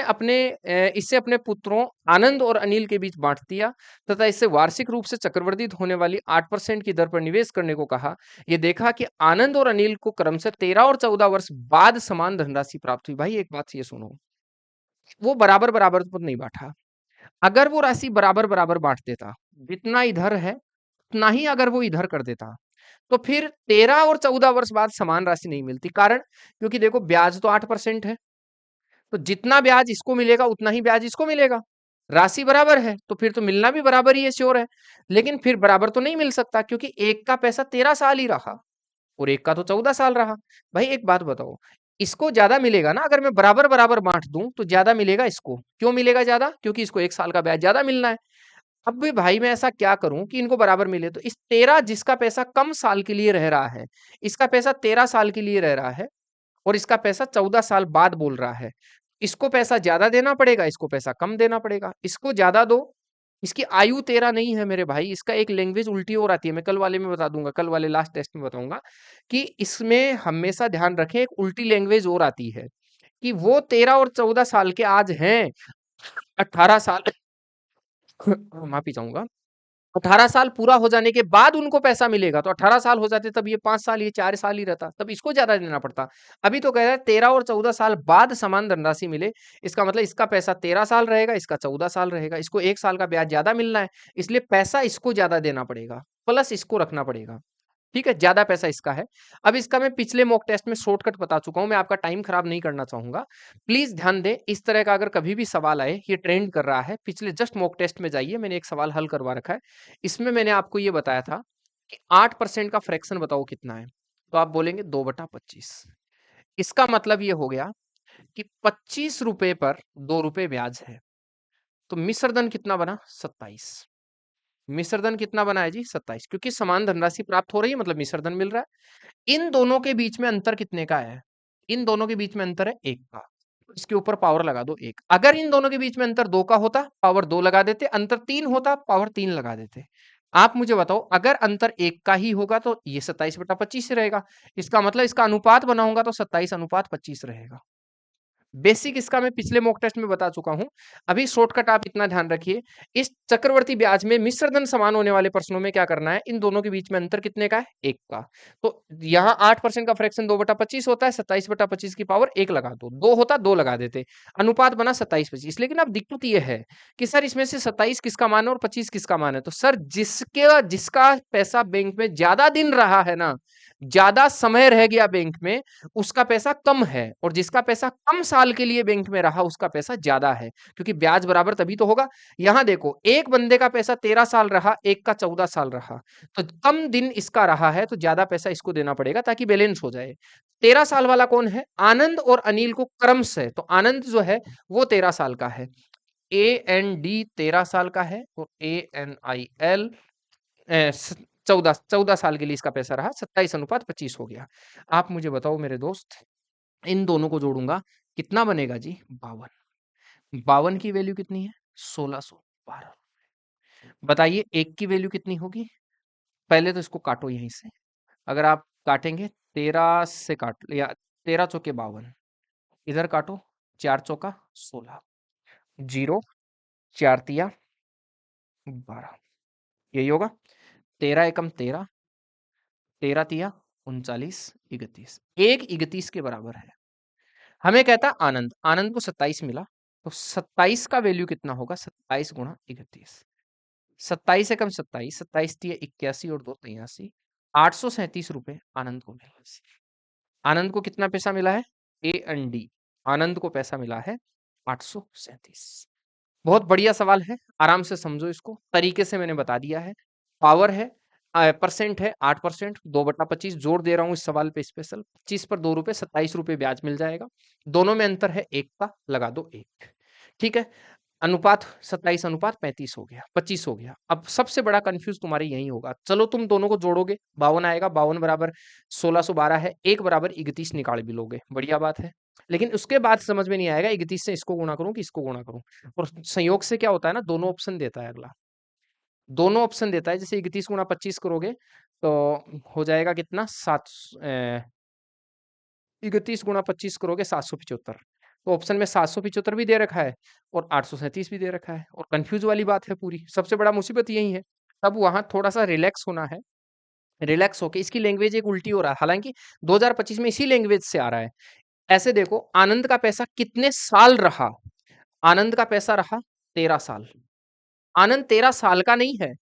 इससे अपने पुत्रों आनंद और अनिल के बीच बांट दिया तथा इससे वार्षिक रूप से चक्रवर्धित होने वाली 8% की दर पर निवेश करने को कहा। ये देखा कि आनंद और अनिल को क्रमशः 13 और 14 वर्ष बाद समान धनराशि प्राप्त हुई। भाई एक बात ये सुनो, वो बराबर बराबर तो नहीं बांटा। अगर वो राशि बराबर बराबर बांट देता, जितना इधर है उतना ही अगर वो इधर कर देता, तो फिर 13 और 14 वर्ष बाद समान राशि नहीं मिलती। कारण, क्योंकि देखो ब्याज तो 8% है, तो जितना ब्याज इसको मिलेगा उतना ही ब्याज इसको मिलेगा। राशि बराबर है तो फिर तो मिलना भी बराबर ही है, श्योर है। लेकिन फिर बराबर तो नहीं मिल सकता, क्योंकि एक का पैसा 13 साल ही रहा और एक का तो 14 साल रहा। भाई एक बात बताओ, इसको ज्यादा मिलेगा ना, अगर मैं बराबर बराबर बांट दूं तो ज्यादा मिलेगा इसको। क्यों मिलेगा ज्यादा? क्योंकि इसको एक साल का ब्याज ज्यादा मिलना है। अब भी भाई मैं ऐसा क्या करूं कि इनको बराबर मिले? तो इस 13 जिसका पैसा कम साल के लिए रह रहा है, इसका पैसा 13 साल के लिए रह रहा है, और इसका पैसा 14 साल बाद बोल रहा है, इसको पैसा ज्यादा देना पड़ेगा, इसको पैसा कम देना पड़ेगा। इसको ज्यादा दो इसकी आयु 13 नहीं है मेरे भाई, इसका एक लैंग्वेज उल्टी और आती है। मैं कल वाले में बता दूंगा, कल वाले लास्ट टेस्ट में बताऊंगा कि इसमें हमेशा ध्यान रखें, एक उल्टी लैंग्वेज और आती है कि वो 13 और 14 साल के आज हैं, 18 साल माफी चाहूंगा, 18 साल पूरा हो जाने के बाद उनको पैसा मिलेगा। तो 18 साल हो जाते तब ये 5 साल, ये 4 साल ही रहता, तब इसको ज्यादा देना पड़ता। अभी तो कह रहा है 13 और 14 साल बाद समान धनराशि मिले, इसका मतलब इसका पैसा 13 साल रहेगा, इसका 14 साल रहेगा, इसको 1 साल का ब्याज ज्यादा मिलना है, इसलिए पैसा इसको ज्यादा देना पड़ेगा, प्लस इसको रखना पड़ेगा। ठीक है, ज्यादा पैसा इसका है। अब इसका मैं पिछले मॉक टेस्ट में शॉर्टकट बता चुका हूं, मैं आपका टाइम खराब नहीं करना चाहूंगा। प्लीज ध्यान दें, इस तरह का अगर कभी भी सवाल आए, ये ट्रेंड कर रहा है, पिछले जस्ट मॉक टेस्ट में जाइए, मैंने एक सवाल हल करवा रखा है। इसमें मैंने आपको ये बताया था कि 8% का फ्रैक्शन बताओ कितना है, तो आप बोलेंगे 2/25। इसका मतलब ये हो गया कि 25 रुपए पर 2 रुपए ब्याज है, तो मिश्र धन कितना बना? 27। मिश्र धन कितना बना है जी? 27, क्योंकि समान धनराशि प्राप्त हो रही है, मतलब मिश्र धन मिल रहा है। इन दोनों के बीच में अंतर कितने का है? इन दोनों के बीच में अंतर है 1 का, इसके ऊपर पावर लगा दो 1। अगर इन दोनों के बीच में अंतर 2 का होता, पावर 2 लगा देते, अंतर 3 होता, पावर 3 लगा देते। आप मुझे बताओ, अगर अंतर 1 का ही होगा तो ये 27/25 रहेगा, इसका मतलब इसका अनुपात बनाऊंगा तो 27/25 रहेगा। बेसिक इसका मैं पिछले मॉक टेस्ट में बता चुका हूं। अभी शॉर्टकट आप इतना ध्यान रखिए, इस चक्रवर्ती ब्याज में मिश्र धन समान होने वाले प्रश्नों में क्या करना है, इन दोनों के बीच में अंतर कितने का है? 1 का। तो यहाँ 8% का फ्रैक्शन 2/25 होता है, 27/25 की पावर 1 लगा दो, 2 होता 2 लगा देते, अनुपात बना 27/25। लेकिन अब दिक्कत ये है कि सर इसमें से 27 किसका मान है और 25 किसका मान है? तो सर जिसका पैसा बैंक में ज्यादा दिन रहा है ना, ज्यादा समय रह गया बैंक में, उसका पैसा कम है, और जिसका पैसा कम साल के लिए बैंक में रहा उसका पैसा ज्यादा है, क्योंकि ब्याज बराबर तभी तो होगा। यहां देखो, एक बंदे का पैसा 13 साल रहा, एक का 14 साल रहा, तो कम दिन इसका रहा है तो ज्यादा पैसा इसको देना पड़ेगा ताकि बैलेंस हो जाए। 13 साल वाला कौन है? आनंद और अनिल को क्रम से, तो आनंद जो है वो 13 साल का है, AND 13 साल का है, और ANIL 14 साल के लिए इसका पैसा रहा, 27/25 हो गया। आप मुझे बताओ मेरे दोस्त, इन दोनों को जोड़ूंगा कितना बनेगा जी? 52। 52 की वैल्यू कितनी है? 1612। बताइए एक की वैल्यू कितनी होगी? पहले तो इसको काटो यहीं से, अगर आप काटेंगे 13 से काट, या 13 चौके 52, इधर काटो, 4 चौका 16, 0, 4 तिया 12, यही होगा। 13 एकम 13, 13 तिया 39, 31, 1 31 के बराबर है। हमें कहता आनंद, आनंद को 27 मिला, तो 27 का वैल्यू कितना होगा? 27 गुणा 31, 27 एकम 27, 27 तिया 81 और 2 83, 837 रुपए आनंद को मिला। आनंद को कितना पैसा मिला है? AND, आनंद को पैसा मिला है 837। बहुत बढ़िया सवाल है, आराम से समझो इसको, तरीके से मैंने बता दिया है। पावर है, परसेंट है 8%, 2/25 जोड़ दे रहा हूं इस सवाल पे स्पेशल, 25 पर 2 रुपए, 27 रुपए ब्याज मिल जाएगा। दोनों में अंतर है 1 का, लगा दो 1। ठीक है, अनुपात 27/35 हो गया, 25 हो गया। अब सबसे बड़ा कंफ्यूज तुम्हारे यही होगा, चलो तुम दोनों को जोड़ोगे, 52 आएगा, 52 बराबर 1612 है, 1 बराबर 31 निकाल भी लोगे, बढ़िया बात है। लेकिन उसके बाद समझ में नहीं आएगा 31 से इसको गुणा करूं कि इसको गुणा करूं, और संयोग से क्या होता है ना, दोनों ऑप्शन देता है अगला, दोनों ऑप्शन देता है। जैसे 31 गुणा 25 करोगे तो हो जाएगा कितना? 31 गुणा 25 करोगे 775, तो ऑप्शन में 775 भी दे रखा है और 837 भी दे रखा है, और कंफ्यूज वाली बात है पूरी, सबसे बड़ा मुसीबत यही है। तब वहां थोड़ा सा रिलैक्स होना है, रिलैक्स होके, इसकी लैंग्वेज एक उल्टी हो रहा है, हालांकि 2025 में इसी लैंग्वेज से आ रहा है। ऐसे देखो, आनंद का पैसा कितने साल रहा? आनंद का पैसा रहा 13 साल, आनंद 13 साल का नहीं है।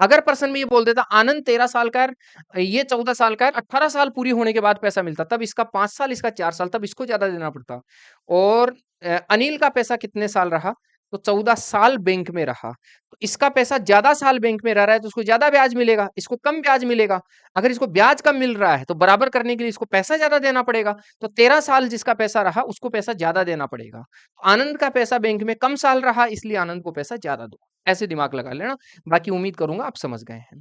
अगर पर्सन में ये बोल देता आनंद 13 साल का है, ये 14 साल का है, 18 साल पूरी होने के बाद पैसा मिलता, तब इसका 5 साल, इसका 4 साल, तब इसको ज्यादा देना पड़ता। और अनिल का पैसा कितने साल रहा? तो 14 साल बैंक में रहा, तो इसका पैसा ज्यादा साल बैंक में रह रहा है तो उसको ज्यादा ब्याज मिलेगा, इसको कम ब्याज मिलेगा। अगर इसको ब्याज कम मिल रहा है तो बराबर करने के लिए इसको पैसा ज्यादा देना पड़ेगा, तो 13 साल जिसका पैसा रहा उसको पैसा ज्यादा देना पड़ेगा। तो आनंद का पैसा बैंक में कम साल रहा, इसलिए आनंद को पैसा ज्यादा दो, ऐसे दिमाग लगा लेना। बाकी उम्मीद करूंगा आप समझ गए हैं।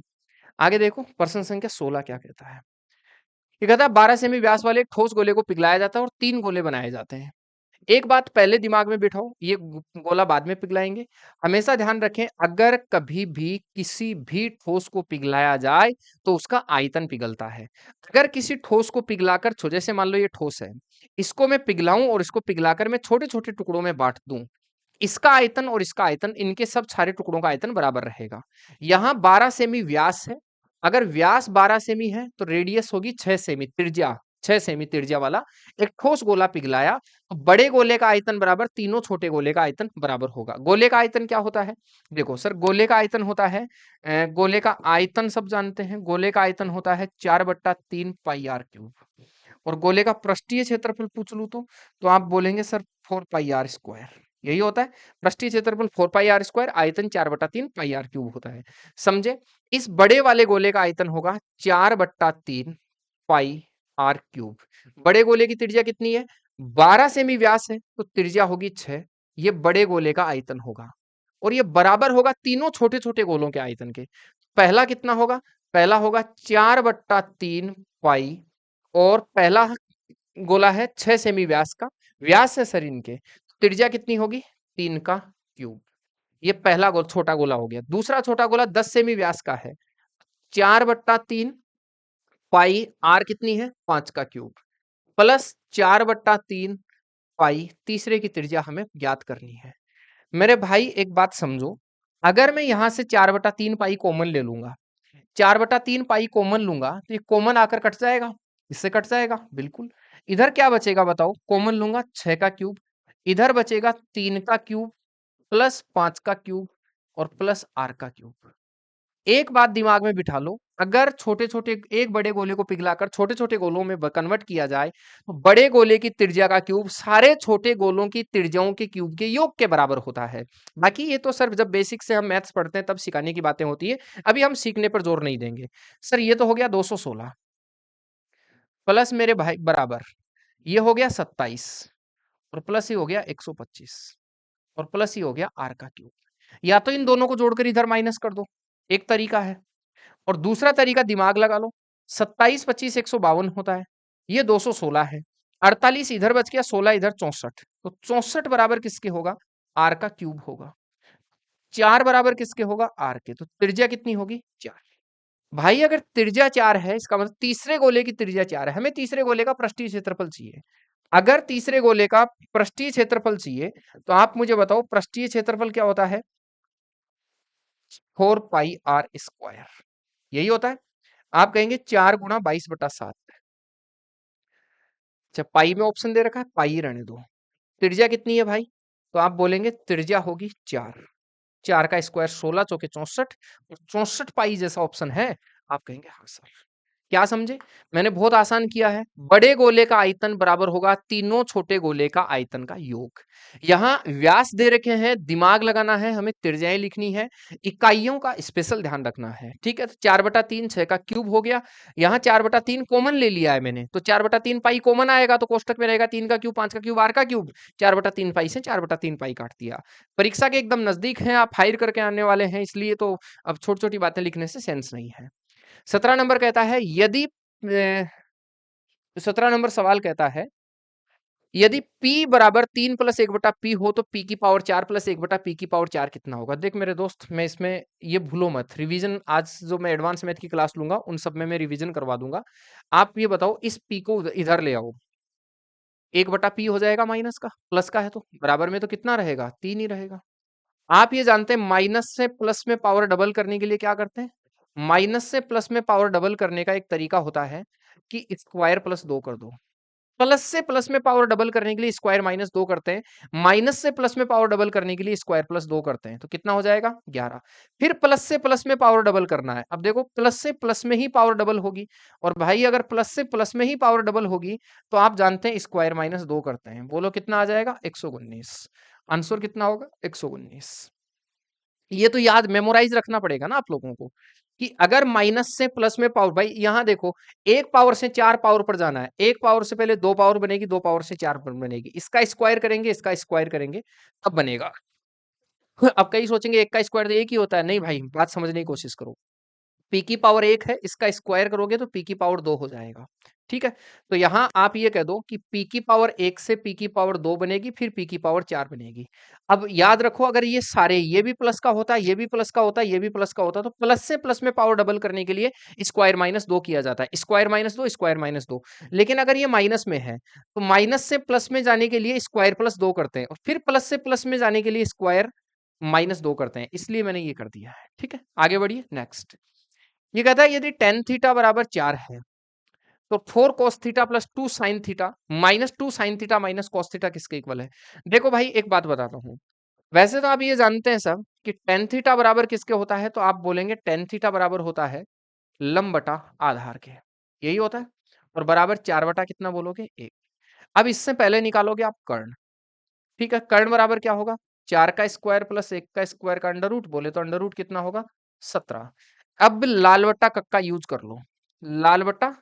आगे देखो, प्रश्न संख्या 16 क्या कहता है। ये कहता है 12 सेमी व्यास वाले एक ठोस गोले को पिघलाया जाता है और 3 गोले बनाए जाते हैं। एक बात पहले दिमाग में बिठाओ, ये गोला बाद में पिघलाएंगे। हमेशा ध्यान रखें, अगर कभी भी किसी भी ठोस को पिघलाया जाए तो उसका आयतन पिघलता है। अगर किसी ठोस को पिघलाकर जैसे मान लो ये ठोस है, इसको मैं पिघलाऊं और इसको पिघलाकर मैं छोटे छोटे टुकड़ों में बांट दूं, इसका आयतन और इसका आयतन, इनके सब सारे टुकड़ों का आयतन बराबर रहेगा। यहाँ 12 सेमी व्यास है, अगर व्यास 12 सेमी है तो रेडियस होगी 6 सेमी, त्रिज्या 6 सेमी त्रिज्या वाला एक ठोस गोला पिघलाया, तो बड़े गोले का आयतन बराबर तीनों छोटे गोले का आयतन बराबर होगा। गोले का आयतन क्या होता है? देखो सर, गोले का आयतन होता है, गोले का आयतन सब जानते हैं, गोले का आयतन होता है 4/3 पाई आर क्यूब। और गोले का पृष्ठीय क्षेत्रफल पूछ लूं तो आप बोलेंगे सर 4 पाई आर स्क्वायर, यही होता है पृष्ठीय क्षेत्रफल 4 पाई आर स्क्वायर, आयतन 4/3 पाई आर क्यूब होता है। समझे? इस बड़े वाले गोले का आयतन होगा 4/3 पाई आर क्यूब। बड़े गोले की त्रिज्या कितनी है? 12 सेमी व्यास है तो त्रिज्या होगी 6, ये बड़े गोले का आयतन होगा। और ये बराबर होगा तीनों छोटे छोटे गोलों के आयतन के। पहला कितना होगा? पहला होगा 4/3 पाई, और पहला गोला है 6 सेमी व्यास का, व्यास है सर इनके, त्रिज्या कितनी होगी? 3 का क्यूब। ये पहला छोटा गोला हो गया। दूसरा छोटा गोला 10 सेमी व्यास का है, 4/3 पाई आर कितनी है? 5 का क्यूब, प्लस 4/3 पाई, तीसरे की त्रिज्या हमें ज्ञात करनी है। मेरे भाई एक बात समझो, अगर मैं यहां से 4/3 पाई कॉमन ले लूंगा, 4/3 पाई कॉमन लूंगा तो ये कॉमन आकर कट जाएगा, इससे कट जाएगा बिल्कुल। इधर क्या बचेगा बताओ? कॉमन लूंगा 6 का क्यूब, इधर बचेगा 3 का क्यूब प्लस 5 का क्यूब और प्लस आर का क्यूब। एक बात दिमाग में बिठा लो, अगर छोटे छोटे एक बड़े गोले को पिघलाकर छोटे छोटे गोलों में कन्वर्ट किया जाए तो बड़े गोले की त्रिज्या का क्यूब सारे छोटे गोलों की त्रिज्याओं के क्यूब के योग के बराबर होता है। बाकी ये तो सर जब बेसिक से हम मैथ्स पढ़ते हैं तब सिखाने की बातें होती है, अभी हम सीखने पर जोर नहीं देंगे। सर ये तो हो गया 216 प्लस मेरे भाई बराबर ये हो गया 27, और प्लस ही हो गया 125, और प्लस ही हो गया आर का क्यूब। या तो इन दोनों को जोड़कर इधर माइनस कर दो, एक तरीका है, और दूसरा तरीका दिमाग लगा लो, 27 25 152 होता है, ये 216 है, 48 इधर बच गया, 16 इधर 64, तो 64 बराबर किसके होगा? आर का क्यूब होगा। 4 बराबर किसके होगा? आर के। तो त्रिज्या कितनी होगी? 4। भाई अगर त्रिज्या 4 है, इसका मतलब तीसरे गोले की त्रिज्या 4 है, हमें तीसरे गोले का पृष्ठीय क्षेत्रफल चाहिए। अगर तीसरे गोले का पृष्ठीय क्षेत्रफल चाहिए तो आप मुझे बताओ पृष्ठीय क्षेत्रफल क्या होता है? 4 पाई आर स्क्वायर, यही होता है। आप कहेंगे 4 × 22/7। अच्छा, पाई में ऑप्शन दे रखा है, पाई ही रहने दो। त्रिज्या कितनी है भाई? तो आप बोलेंगे त्रिज्या होगी 4, 4 का स्क्वायर 16 चौके 64, और 64 पाई जैसा ऑप्शन है। आप कहेंगे हाँ सर। क्या समझे? मैंने बहुत आसान किया है। बड़े गोले का आयतन बराबर होगा तीनों छोटे गोले का आयतन का योग। यहाँ व्यास दे रखे हैं, दिमाग लगाना है, हमें त्रिज्याएं लिखनी है, इकाइयों का स्पेशल ध्यान रखना है। ठीक है, तो 4/3 6 का क्यूब हो गया। यहाँ 4/3 कॉमन ले लिया है मैंने, तो 4/3 पाई कॉमन आएगा तो कोष्टक में रहेगा 3 का क्यूब 5 का क्यूब आर का क्यूब। 4/3 पाई से 4/3 पाई काट दिया। परीक्षा के एकदम नजदीक हैं, आप फायर करके आने वाले हैं, इसलिए तो अब छोटी छोटी बातें लिखने से सेंस नहीं है। 17 नंबर कहता है यदि 17 नंबर सवाल कहता है यदि p बराबर 3 + 1/p हो तो p की पावर 4 + 1/p की पावर 4 कितना होगा? देख मेरे दोस्त, मैं इसमें ये भूलो मत, रिवीजन आज जो मैं एडवांस मैथ की क्लास लूंगा उन सब में मैं रिवीजन करवा दूंगा। आप ये बताओ, इस p को इधर ले आओ, 1/p हो जाएगा माइनस का, प्लस का है तो बराबर में तो कितना रहेगा? 3 ही रहेगा। आप ये जानते हैं माइनस से प्लस में पावर डबल करने के लिए क्या करते हैं? माइनस से प्लस में पावर डबल करने का एक तरीका होता है कि स्क्वायर प्लस 2 कर दो। प्लस से प्लस में पावर डबल करने के लिए स्क्वायर -2 करते हैं, माइनस से प्लस में पावर डबल करने के लिए स्क्वायर +2 करते हैं, तो कितना हो जाएगा? 11। फिर प्लस से प्लस में पावर डबल करना है। अब देखो, प्लस से प्लस में ही पावर डबल होगी, और भाई अगर प्लस से प्लस में ही पावर डबल होगी तो आप जानते हैं स्क्वायर -2 करते हैं। बोलो कितना आ जाएगा? 119। आंसर कितना होगा? 119। ये तो याद मेमोराइज रखना पड़ेगा ना आप लोगों को, कि अगर माइनस से प्लस में पावर, भाई यहां देखो, एक पावर से 4 पावर पर जाना है, एक पावर से पहले 2 पावर बनेगी, 2 पावर से 4 पावर बनेगी, इसका स्क्वायर करेंगे, इसका स्क्वायर करेंगे, तब बनेगा। अब कई सोचेंगे एक का स्क्वायर तो एक ही होता है, नहीं भाई, बात समझने की कोशिश करो। पी की पावर 1 है, इसका स्क्वायर करोगे तो पी की पावर 2 हो जाएगा। ठीक है, तो यहां आप ये कह दो कि पी की पावर 1 से पी की पावर 2 बनेगी, फिर पी की पावर 4 बनेगी। अब याद रखो, अगर ये सारे, ये भी प्लस का होता, ये भी प्लस का होता, ये भी प्लस का होता, तो प्लस से प्लस में पावर डबल करने के लिए स्क्वायर माइनस 2 किया जाता है। Square minus 2, square minus 2। लेकिन अगर ये माइनस में है तो माइनस से प्लस में जाने के लिए स्क्वायर प्लस 2 करते हैं, और फिर प्लस से प्लस में जाने के लिए स्क्वायर माइनस 2 करते हैं, इसलिए मैंने ये कर दिया है। ठीक है, आगे बढ़िए नेक्स्ट। ये कहता है यदि टेन थीटा बराबर 4 है तो 4 cos theta plus 2 sin theta minus 2 sin theta minus cos theta किसके इक्वल है? देखो भाई, एक बात बताता हूँ। वैसे तो आप ये जानते हैं सब कि टेन थीटा बराबर किसके होता है, तो आप बोलेंगे टेन थीटा बराबर होता है लंब बटा आधार के, यही होता है। और बराबर 4 बटा कितना बोलोगे? 1। अब इससे पहले निकालोगे आप कर्ण। ठीक है, कर्ण बराबर क्या होगा? 4 का स्क्वायर प्लस 1 का स्क्वायर का अंडर रूट, बोले तो अंडर रूट कितना होगा? 17। अब लाल बट्टा कक्का यूज कर लो, लाल बट्टा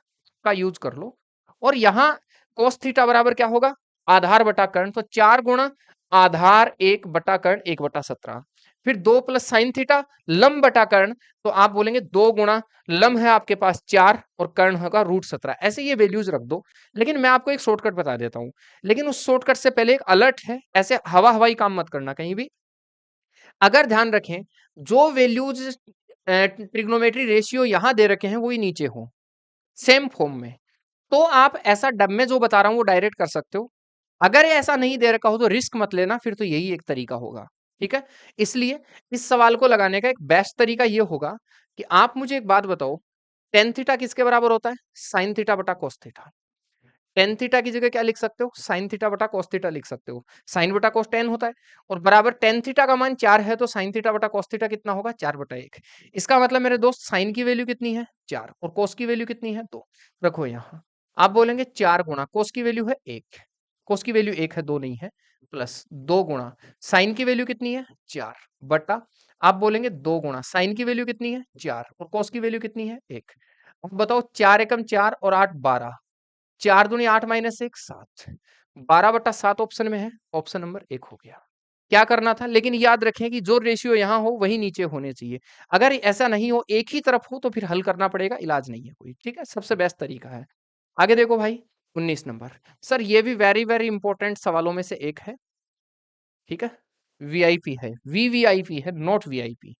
का यूज कर लो। और यहां cos थीटा बराबर क्या होगा? आधार बटा कर्ण, तो 4 गुणा आधार 1 बटा कर्ण 1 बटा 17। फिर 2 प्लस साइन थीटा लंब बटा कर्ण, तो आप बोलेंगे 2 गुणा लंब है आपके पास 4 और कर्ण होगा √17। ऐसे ये वैल्यूज रख दो। लेकिन मैं आपको एक शॉर्टकट बता देता हूं, लेकिन उस शॉर्टकट से पहले एक अलर्ट है, ऐसे हवा हवाई काम मत करना कहीं भी। अगर ध्यान रखें, जो वैल्यूज ट्रिग्नोमेट्री रेशियो यहां दे रखे हैं वही नीचे हो सेम फॉर्म में, तो आप ऐसा डब में जो बता रहा हूं वो डायरेक्ट कर सकते हो। अगर ये ऐसा नहीं दे रखा हो तो रिस्क मत लेना, फिर तो यही एक तरीका होगा। ठीक है, इसलिए इस सवाल को लगाने का एक बेस्ट तरीका ये होगा कि आप मुझे एक बात बताओ, टेन थीटा किसके बराबर होता है? साइन थीटा बटा कॉस थीटा। टेन थीटा की जगह क्या लिख सकते हो? साइन थीटा बटा कॉस थीटा लिख सकते हो। साइन बटा कॉस टेन होता है, और बराबर टेन थीटा का मान 4 है, तो साइन थीटा बटा कॉस थीटा कितना होगा? 4 बटा 1। इसका मतलब मेरे दोस्त, साइन की वैल्यू कितनी है? 4, और कॉस की वैल्यू कितनी है? 2। रखो यहाँ, आप बोलेंगे 4 गुणा कॉस की वैल्यू है 1, कॉस की वैल्यू 1 है, 2 नहीं है, प्लस 2 गुणा साइन की वैल्यू कितनी है? 4 बटा, आप बोलेंगे 2 गुणा साइन की वैल्यू कितनी है? 4, और कॉस की वैल्यू कितनी है? 1। अब बताओ, 4 एकम 4 और 8 12, 4 दूनी 8 माइनस 1 7, 12/7 ऑप्शन में है, ऑप्शन नंबर 1 हो गया। क्या करना था, लेकिन याद रखें कि जो रेशियो यहाँ हो वही नीचे होने चाहिए। अगर ऐसा नहीं हो, एक ही तरफ हो, तो फिर हल करना पड़ेगा, इलाज नहीं है कोई। ठीक है, सबसे बेस्ट तरीका है। आगे देखो भाई, 19 नंबर। सर ये भी वेरी वेरी इंपॉर्टेंट सवालों में से एक है। ठीक है, वीआईपी है, वीवीआईपी है, नॉट वीआईपी।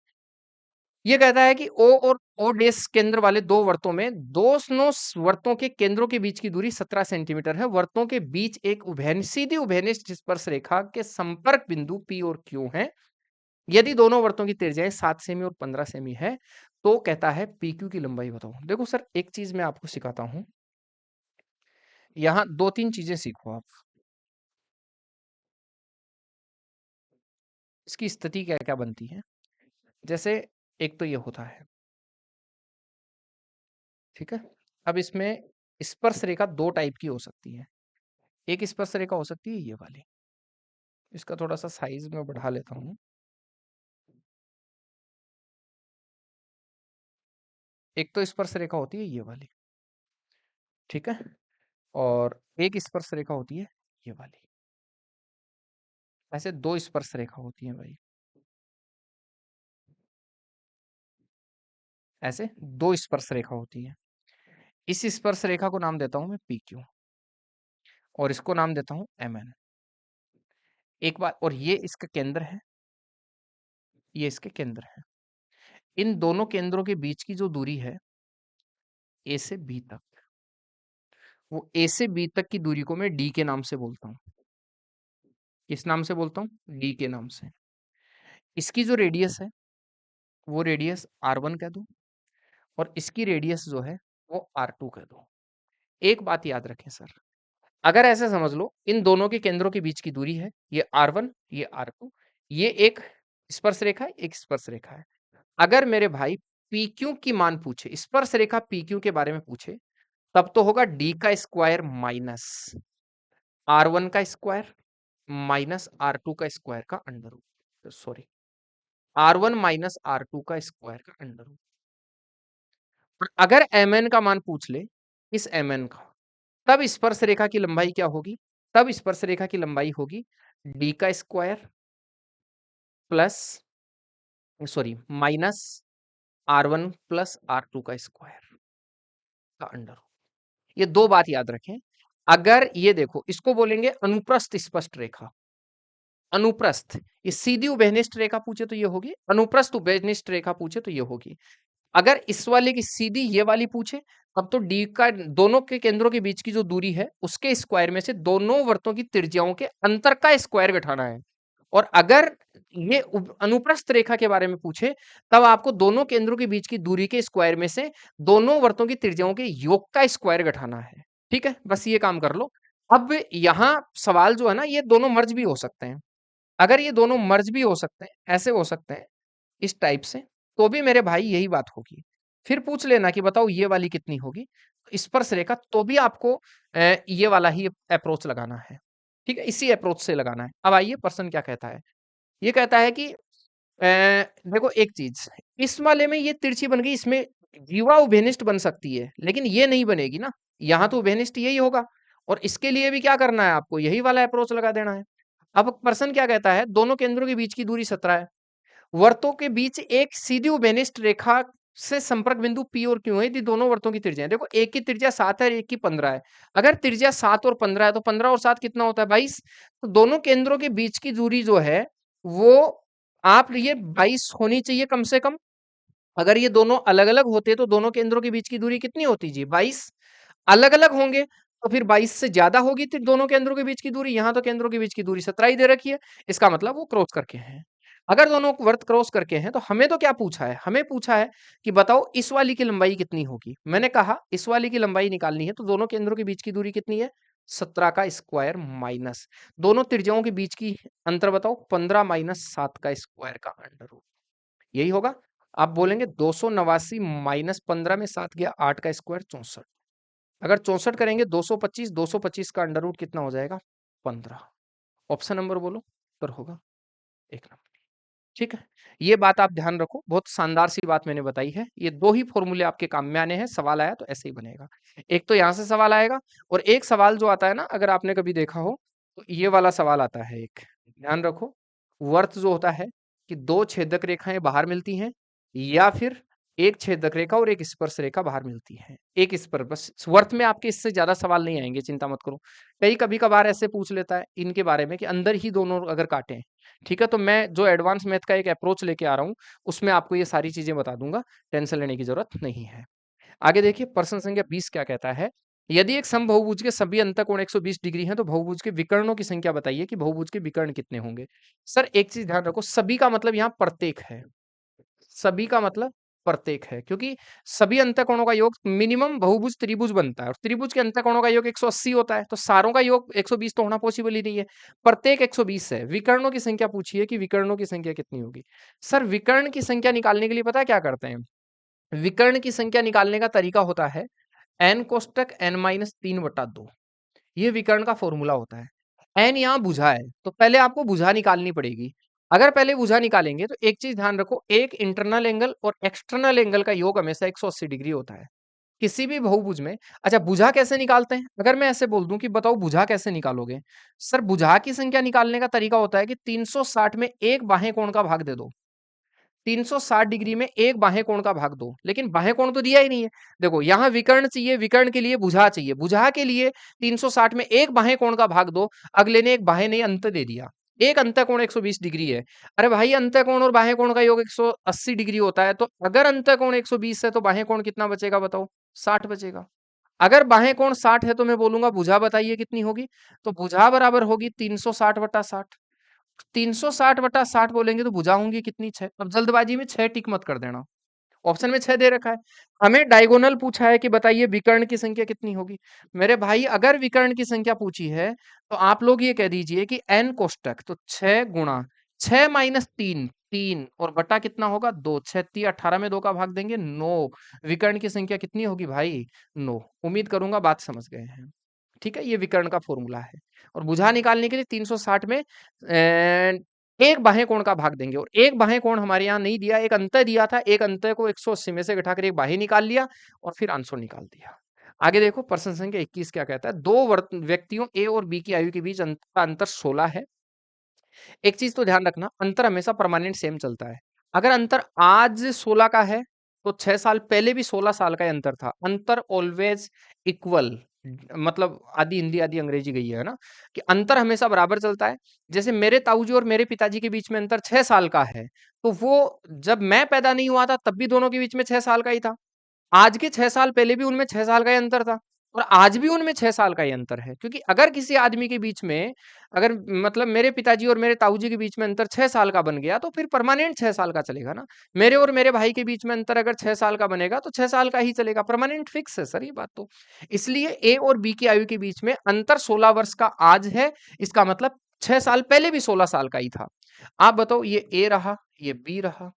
ये कहता है कि ओ और ओ डेस केंद्र वाले दो वर्तों में, दोनों वर्तों के केंद्रों के बीच की दूरी 17 सेंटीमीटर है। वर्तों के बीच एक सीधी उभयनिष्ठ स्पर्श रेखा के संपर्क बिंदु पी और क्यू हैं। यदि दोनों वर्तों की त्रिज्याएं 7 सेमी और 15 सेमी है, तो कहता है पी क्यू की लंबाई बताओ। देखो सर, एक चीज मैं आपको सिखाता हूं, यहाँ 2-3 चीजें सीखो आप। इसकी स्थिति क्या क्या बनती है। जैसे एक तो ये होता है, ठीक है। अब इसमें स्पर्श रेखा दो टाइप की हो सकती है। एक स्पर्श रेखा हो सकती है ये वाली, इसका थोड़ा सा साइज में बढ़ा लेता हूँ। एक तो स्पर्श रेखा होती है ये वाली, ठीक है, और एक स्पर्श रेखा होती है ये वाली। ऐसे दो स्पर्श रेखा होती है भाई, ऐसे दो स्पर्श रेखा होती है। इस स्पर्श रेखा को नाम देता हूं मैं पी क्यू, और इसको नाम देता हूं एम एन। एक बार, और ये इसका केंद्र है, ये इसके केंद्र है। इन दोनों केंद्रों के बीच की जो दूरी है ए से बी तक, वो ए से बी तक की दूरी को मैं डी के नाम से बोलता हूँ। किस नाम से बोलता हूँ? डी के नाम से। इसकी जो रेडियस है वो रेडियस R1 कह दो, और इसकी रेडियस जो है वो R2 कह दो। एक बात याद रखें सर, अगर ऐसे समझ लो, इन दोनों के केंद्रों के बीच की दूरी है ये R1, ये R2, ये एक स्पर्श रेखा है, एक स्पर्श रेखा है। अगर मेरे भाई PQ की मान पूछे, स्पर्श रेखा PQ के बारे में पूछे, तब तो होगा D का स्क्वायर माइनस R1 का स्क्वायर माइनस R2 का स्क्वायर का under root, sorry, R1 minus R2 का स्क्वायर का अंडर रूट। और अगर mn का मान पूछ ले, इस mn का, तब स्पर्श रेखा की लंबाई क्या होगी? तब स्पर्श रेखा की लंबाई होगी d का square plus, sorry, minus R1 plus R2 का स्क्वायर का अंडर रूट। ये दो बात याद रखें। अगर ये देखो, इसको बोलेंगे अनुप्रस्थ स्पष्ट रेखा। अनुप्रस्थ, ये सीधी उभयनिष्ठ रेखा पूछे तो ये होगी, अनुप्रस्थ उभयनिष्ठ रेखा पूछे तो ये होगी। अगर इस वाले की सीधी ये वाली पूछे, तब तो डी का दोनों के केंद्रों के बीच की जो दूरी है उसके स्क्वायर में से दोनों वृत्तों की त्रिज्याओं के अंतर का स्क्वायर घटाना है। और अगर ये अनुप्रस्थ रेखा के बारे में पूछे, तब आपको दोनों केंद्रों के बीच की दूरी के स्क्वायर में से दोनों वृत्तों की त्रिज्याओं के योग का स्क्वायर घटाना है। ठीक है, बस ये काम कर लो। अब यहाँ सवाल जो है ना, ये दोनों मर्ज भी हो सकते हैं। अगर ये दोनों मर्ज भी हो सकते हैं, ऐसे हो सकते हैं इस टाइप से, तो भी मेरे भाई यही बात होगी। फिर पूछ लेना कि बताओ ये वाली कितनी होगी, स्पर्श रेखा, तो भी आपको ये वाला ही अप्रोच लगाना है। ठीक है, इसी अप्रोच से लगाना है। अब आइए पर्सन क्या कहता है। ये कहता है कि देखो एक चीज, इस वाले में ये तिरछी बन गई, इसमें जीवा उभयनिष्ठ बन सकती है, लेकिन ये नहीं बनेगी ना। यहाँ तो उभयनिष्ठ यही होगा, और इसके लिए भी क्या करना है, आपको यही वाला अप्रोच लगा देना है। अब पर्सन क्या कहता है, दोनों केंद्रों के बीच की दूरी 17 है। वर्तों के बीच एक सीधी उभयनिष्ठ रेखा से संपर्क बिंदु P और Q है, यदि दोनों वर्तों की त्रिज्या, देखो एक की त्रिज्या 7 है और एक की 15 है। अगर त्रिज्या 7 और 15 है, तो 15 और 7 कितना होता है, 22। तो दोनों केंद्रों के बीच की दूरी जो है वो आप ये 22 होनी चाहिए कम से कम। अगर ये दोनों अलग अलग होते तो दोनों केंद्रों के बीच की दूरी कितनी होती जी, 22। अलग अलग होंगे तो फिर 22 से ज्यादा होगी तो दोनों केंद्रों के बीच की दूरी। यहाँ तो केंद्रों के बीच की दूरी 17 ही दे रखी है, इसका मतलब वो क्रॉस करके हैं। अगर दोनों वर्त क्रॉस करके हैं, तो हमें तो क्या पूछा है, हमें पूछा है कि बताओ इस वाली की लंबाई कितनी होगी। मैंने कहा इस वाली की लंबाई निकालनी है तो दोनों केंद्रों के बीच की दूरी कितनी है, 17 का स्क्वायर माइनस दोनों त्रिज्याओं के बीच की अंतर बताओ, 15 माइनस 7 का स्क्वायर का अंडर रूट, यही होगा। आप बोलेंगे 289 माइनस 15 में 7 गया, 8 का स्क्वायर 64। अगर 64 करेंगे 225, 225 का अंडर रूट कितना हो जाएगा, 15। ऑप्शन नंबर बोलो, उत्तर होगा एक नंबर। ठीक है, ये बात आप ध्यान रखो, बहुत शानदार सी बात मैंने बताई है। ये दो ही फॉर्मूले आपके काम में आने हैं, सवाल आया तो ऐसे ही बनेगा। एक तो यहाँ से सवाल आएगा, और एक सवाल जो आता है ना, अगर आपने कभी देखा हो तो ये वाला सवाल आता है एक, ध्यान रखो। वर्त जो होता है कि दो छेदक रेखाएं बाहर मिलती हैं, या फिर एक छेदक रेखा और एक स्पर्श रेखा बाहर मिलती है। एक स्पर्श, बस वर्त में आपके इससे ज्यादा सवाल नहीं आएंगे, चिंता मत करो। कई कभी कभार ऐसे पूछ लेता है इनके बारे में कि अंदर ही दोनों अगर काटे, ठीक है, तो मैं जो एडवांस मैथ का एक अप्रोच लेके आ रहा हूँ, उसमें आपको ये सारी चीजें बता दूंगा, टेंशन लेने की जरूरत नहीं है। आगे देखिए, प्रश्न संख्या 20 क्या कहता है। यदि एक समबहुभुज के सभी अंतःकोण 120 डिग्री हैं, तो बहुभुज के विकर्णों की संख्या बताइए कि बहुभुज के विकर्ण कितने होंगे। सर एक चीज ध्यान रखो, सभी का मतलब यहाँ प्रत्येक है, सभी का मतलब प्रत्येक है, क्योंकि सभी अंतःकोणों का योग मिनिमम बहुभुज त्रिभुज बनता है, और त्रिभुज के अंतःकोणों का योग 180 होता है, तो सारों का योग 120 तो होना पॉसिबल ही नहीं है। प्रत्येक 120 है। विकर्णों की संख्या पूछिए कि विकर्णों की संख्या कितनी होगी। सर विकर्ण की संख्या निकालने के लिए पता है क्या करते हैं, विकर्ण की संख्या निकालने का तरीका होता है n कोष्टक n-3/2, ये विकर्ण का फॉर्मूला होता है। एन यहाँ भुजा है, तो पहले आपको भुजा निकालनी पड़ेगी। अगर पहले भुजा निकालेंगे तो एक चीज ध्यान रखो, एक इंटरनल एंगल और एक्सटर्नल एंगल का योग हमेशा 180 डिग्री होता है किसी भी बहुभुज में। अच्छा भुजा कैसे निकालते हैं, अगर मैं ऐसे बोल दूं कि बताओ भुजा कैसे निकालोगे। सर भुजा की संख्या निकालने का तरीका होता है कि 360 में एक बाहें कोण का भाग दे दो, 360 डिग्री में एक बाहें कोण का भाग दो, लेकिन बाहें कोण तो दिया ही नहीं है। देखो यहाँ विकर्ण चाहिए, विकर्ण के लिए भुजा चाहिए, भुजा के लिए 360 में एक बाहें कोण का भाग दो, अगले ने एक बाहें नहीं अंत दे दिया, एक अंतःकोण 120 डिग्री है। अरे भाई अंतःकोण और बाहें कोण का योग 180 डिग्री होता है, तो अगर अंतःकोण 120 है तो बाहें कोण कितना बचेगा बताओ, 60 बचेगा। अगर बाहें कोण 60 है तो मैं बोलूंगा भुजा बताइए कितनी होगी, तो भुजा बराबर होगी 360/60। 360/60 बोलेंगे तो भुजा होंगी कितनी, 6। अब जल्दबाजी में 6 टिक मत कर देना, ऑप्शन में 6 दे रखा है। हमें डायगोनल पूछा है कि बताइए विकर्ण की संख्या कितनी होगी। मेरे भाई अगर विकर्ण की संख्या पूछी है तो आप लोग ये कह दीजिए कि n कोष्टक, तो 6 गुणा 6 माइनस 3, 3 और बटा कितना होगा 2, 6 3 18 में 2 का भाग देंगे 9। विकर्ण की संख्या कितनी होगी भाई, 9। उम्मीद करूंगा बात समझ गए हैं। ठीक है, ये विकर्ण का फॉर्मूला है। और भुजा निकालने के लिए 360 में एक बाहें कोण का भाग देंगे, और एक बाहें कोण हमारे यहाँ नहीं दिया, एक अंतः दिया था, एक अंतः को 180 में से घटाकर एक बाहें निकाल लिया और फिर आंसर निकाल दिया। आगे देखो प्रश्न संख्या 21 क्या कहता है। दो व्यक्तियों ए और बी की आयु के बीच का अंतर 16 है। एक चीज तो ध्यान रखना, अंतर हमेशा परमानेंट सेम चलता है। अगर अंतर आज 16 का है तो 6 साल पहले भी 16 साल का ही अंतर था। अंतर ऑलवेज इक्वल, मतलब आधी हिंदी आधी अंग्रेजी गई है ना, कि अंतर हमेशा बराबर चलता है। जैसे मेरे ताऊजी और मेरे पिताजी के बीच में अंतर 6 साल का है, तो वो जब मैं पैदा नहीं हुआ था तब भी दोनों के बीच में 6 साल का ही था। आज के 6 साल पहले भी उनमें 6 साल का ही अंतर था, और आज भी उनमें 6 साल का ही अंतर है। क्योंकि अगर किसी आदमी के बीच में, अगर मतलब मेरे पिताजी और मेरे ताऊजी के बीच में अंतर 6 साल का बन गया, तो फिर परमानेंट 6 साल का चलेगा ना। मेरे और मेरे भाई के बीच में अंतर अगर 6 साल का बनेगा तो 6 साल का ही चलेगा, परमानेंट फिक्स है सर ये बात तो। इसलिए ए और बी की आयु के बीच में अंतर 16 वर्ष का आज है, इसका मतलब 6 साल पहले भी 16 साल का ही था। आप बताओ, ये ए रहा, ये बी रहा,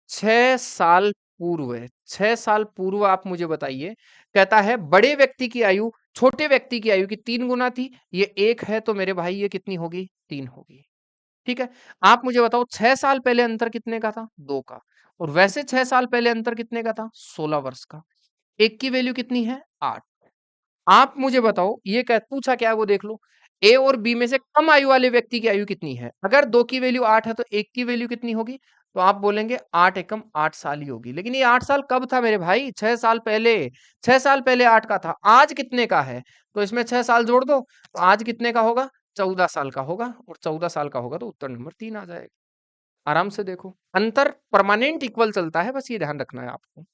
6 साल पूर्व है, 6 साल पूर्व आप मुझे बताइए। कहता है बड़े व्यक्ति की आयु छोटे व्यक्ति की आयु की 3 गुना थी, ये 1 है, तो मेरे भाई ये कितनी होगी? 3 होगी। ठीक है। आप मुझे बताओ 6 साल पहले अंतर कितने का था? 2 का। और वैसे 6 साल पहले अंतर कितने का था? 16 वर्ष का। एक की वैल्यू कितनी है? 8। आप मुझे बताओ, ये कह पूछा क्या है वो देख लो। ए और बी में से कम आयु वाले व्यक्ति की आयु कितनी है? अगर 2 की वैल्यू 8 है तो 1 की वैल्यू कितनी होगी? तो आप बोलेंगे 8 एकम 8 साल ही होगी। लेकिन ये 8 साल कब था मेरे भाई? 6 साल पहले। 6 साल पहले 8 का था। आज कितने का है? तो इसमें 6 साल जोड़ दो, तो आज कितने का होगा? 14 साल का होगा, और 14 साल का होगा तो उत्तर नंबर 3 आ जाएगा। आराम से देखो, अंतर परमानेंट इक्वल चलता है, बस ये ध्यान रखना है आपको।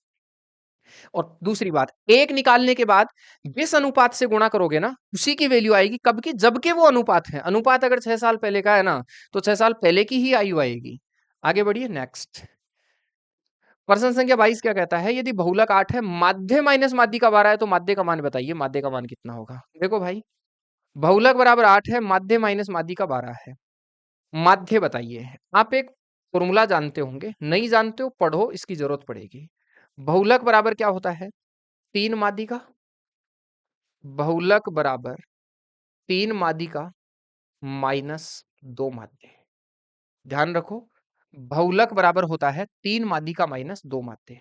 और दूसरी बात, 1 निकालने के बाद जिस अनुपात से गुणा करोगे ना, उसी की वैल्यू आएगी कब की? जब के वो अनुपात है। अनुपात अगर 6 साल पहले का है ना, तो 6 साल पहले की ही आयु आएगी। आगे बढ़िए नेक्स्ट। प्रश्न संख्या 22 क्या कहता है? यदि बहुलक 8 है, माध्य माइनस माध्य का 12 है, तो माध्य का मान बताइए। माध्य का मान कितना होगा? देखो भाई, बहुलक बराबर 8 है, माध्य माइनस माध्य का 12 है। माध्य बताइए। आप एक फॉर्मूला जानते होंगे, नहीं जानते हो पढ़ो, इसकी जरूरत पड़ेगी। बहुलक बराबर क्या होता है? 3 माध्य का। बहुलक बराबर 3 माध्य का माइनस 2 माध्य। ध्यान रखो, बहुलक बराबर होता है 3 माध्य का माइनस 2 माध्य।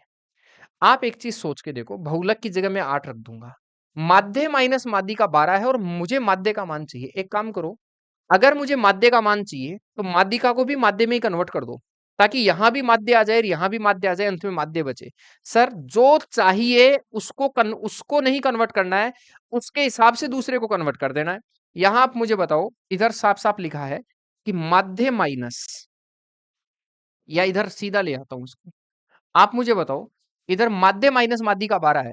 आप एक चीज सोच के देखो, बहुलक की जगह मैं 8 रख दूंगा, माध्य माइनस माध्य का 12 है, और मुझे माध्य का मान चाहिए। एक काम करो, अगर मुझे माध्य का मान चाहिए तो माध्यिका को भी माध्य में ही कन्वर्ट कर दो, ताकि यहां भी माध्य आ जाए और यहां भी माध्य आ जाए, अंत में माध्य बचे। सर जो चाहिए उसको नहीं कन्वर्ट करना है, उसके हिसाब से दूसरे को कन्वर्ट कर देना है। यहां आप मुझे बताओ, इधर साफ साफ लिखा है कि माध्य माइनस, या इधर सीधा ले आता हूं इसको। आप मुझे बताओ, इधर माध्य माइनस माध्य का 12 है।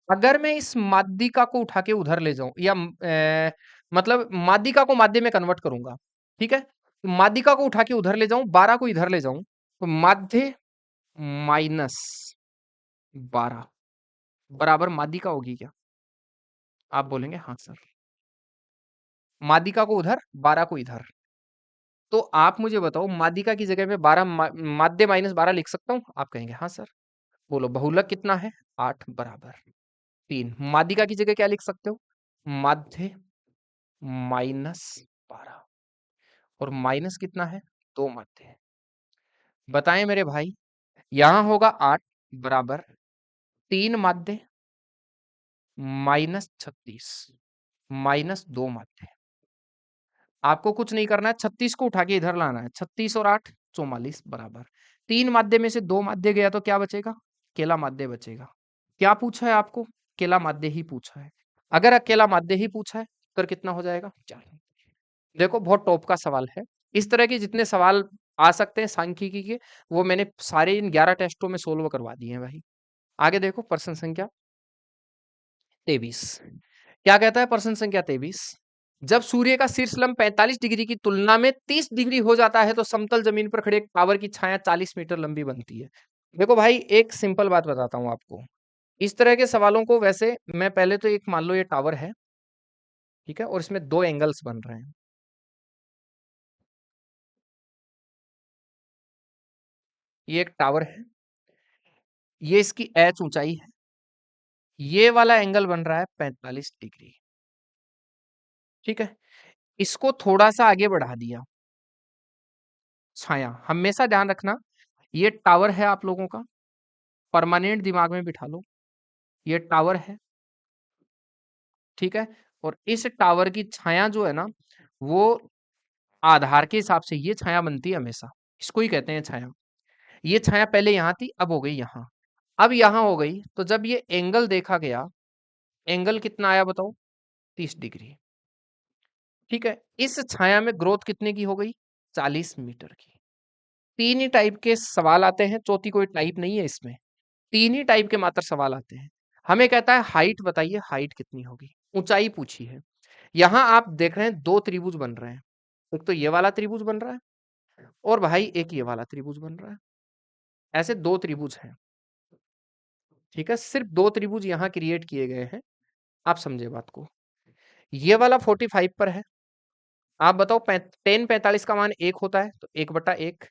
अगर मैं इस माध्यिका को उठा के उधर ले जाऊं, या मतलब माध्यिका को माध्य में कन्वर्ट करूंगा, ठीक है, तो माध्यिका को उठा के उधर ले जाऊं, 12 को इधर ले जाऊं, तो माध्य माइनस 12 बराबर माध्यिका होगी क्या? आप बोलेंगे हाँ सर। माध्यिका को उधर, 12 को इधर, तो आप मुझे बताओ माध्यिका की जगह में 12 माध्य माइनस 12 लिख सकता हूं? आप कहेंगे हाँ सर। बोलो बहुलक कितना है? 8 बराबर 3। माध्यिका की जगह क्या लिख सकते हो? माध्य माइनस 12, और माइनस कितना है? 2 माध्य। बताएं मेरे भाई, यहां होगा 8 बराबर 3 माध्य माइनस 36 माइनस 2 माध्य। आपको कुछ नहीं करना है, 36 को उठा के इधर लाना है। 36 और 8 44 बराबर 3 माध्य में से 2 माध्य गया तो क्या बचेगा? अकेला माध्य बचेगा। क्या पूछा है आपको? अकेला माध्य ही पूछा है। अगर अकेला माध्य ही पूछा है, उत्तर कितना हो जाएगा? 4। देखो बहुत टॉप का सवाल है। इस तरह के जितने सवाल आ सकते हैं सांख्यिकी के, वो मैंने सारे इन 11 टेस्टों में सोल्व करवा दिए हैं भाई। आगे देखो प्रश्न संख्या 23 क्या कहता है? प्रश्न संख्या 23, जब सूर्य का शीर्ष लंब 45 डिग्री की तुलना में 30 डिग्री हो जाता है, तो समतल जमीन पर खड़े एक टावर की छाया 40 मीटर लंबी बनती है। देखो भाई, एक सिंपल बात बताता हूं आपको। इस तरह के सवालों को वैसे मैं पहले तो एक मान लो ये टावर है, ठीक है, और इसमें 2 एंगल्स बन रहे हैं। ये एक टावर है, ये इसकी एच ऊंचाई है, ये वाला एंगल बन रहा है 45 डिग्री, ठीक है। इसको थोड़ा सा आगे बढ़ा दिया, छाया। हमेशा ध्यान रखना, ये टावर है आप लोगों का, परमानेंट दिमाग में बिठा लो, ये टावर है, ठीक है। और इस टावर की छाया जो है ना, वो आधार के हिसाब से ये छाया बनती है हमेशा, इसको ही कहते हैं छाया। ये छाया पहले यहाँ थी, अब हो गई यहाँ। अब यहां हो गई, तो जब ये एंगल देखा गया, एंगल कितना आया बताओ? 30 डिग्री। ठीक है, इस छाया में ग्रोथ कितने की हो गई? 40 मीटर की। तीन ही टाइप के सवाल आते हैं, चौथी कोई टाइप नहीं है इसमें। तीन ही टाइप के मात्र सवाल आते हैं। हमें कहता है हाइट बताइए, हाइट कितनी होगी, ऊंचाई पूछी है। यहाँ आप देख रहे हैं दो त्रिभुज बन रहे हैं, एक तो ये वाला त्रिभुज बन रहा है और भाई एक ये वाला त्रिभुज बन रहा है। ऐसे दो त्रिभुज हैं। ठीक है, सिर्फ दो त्रिभुज यहाँ क्रिएट किए गए हैं। आप समझे बात को। ये वाला 45 पर है। आप बताओ, टेन 45 का मान एक होता है तो 1/1।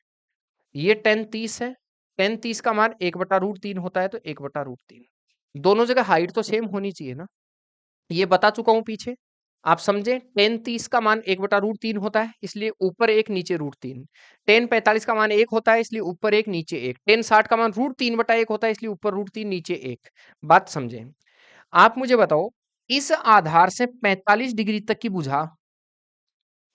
ये टेन 30 है, टेन 30 का मान 1/√3 होता है तो 1/√3। दोनों जगह हाइट तो सेम होनी चाहिए ना, ये बता चुका हूं पीछे। आप समझे, टेन 30 का मान 1/√3 होता है, इसलिए ऊपर एक नीचे √3। टेन 45 का मान एक होता है, इसलिए ऊपर एक नीचे एक। टेन 60 का मान √3/1 होता है, इसलिए ऊपर √3 नीचे एक। बात समझे। आप मुझे बताओ, इस आधार से 45 डिग्री तक की बुझा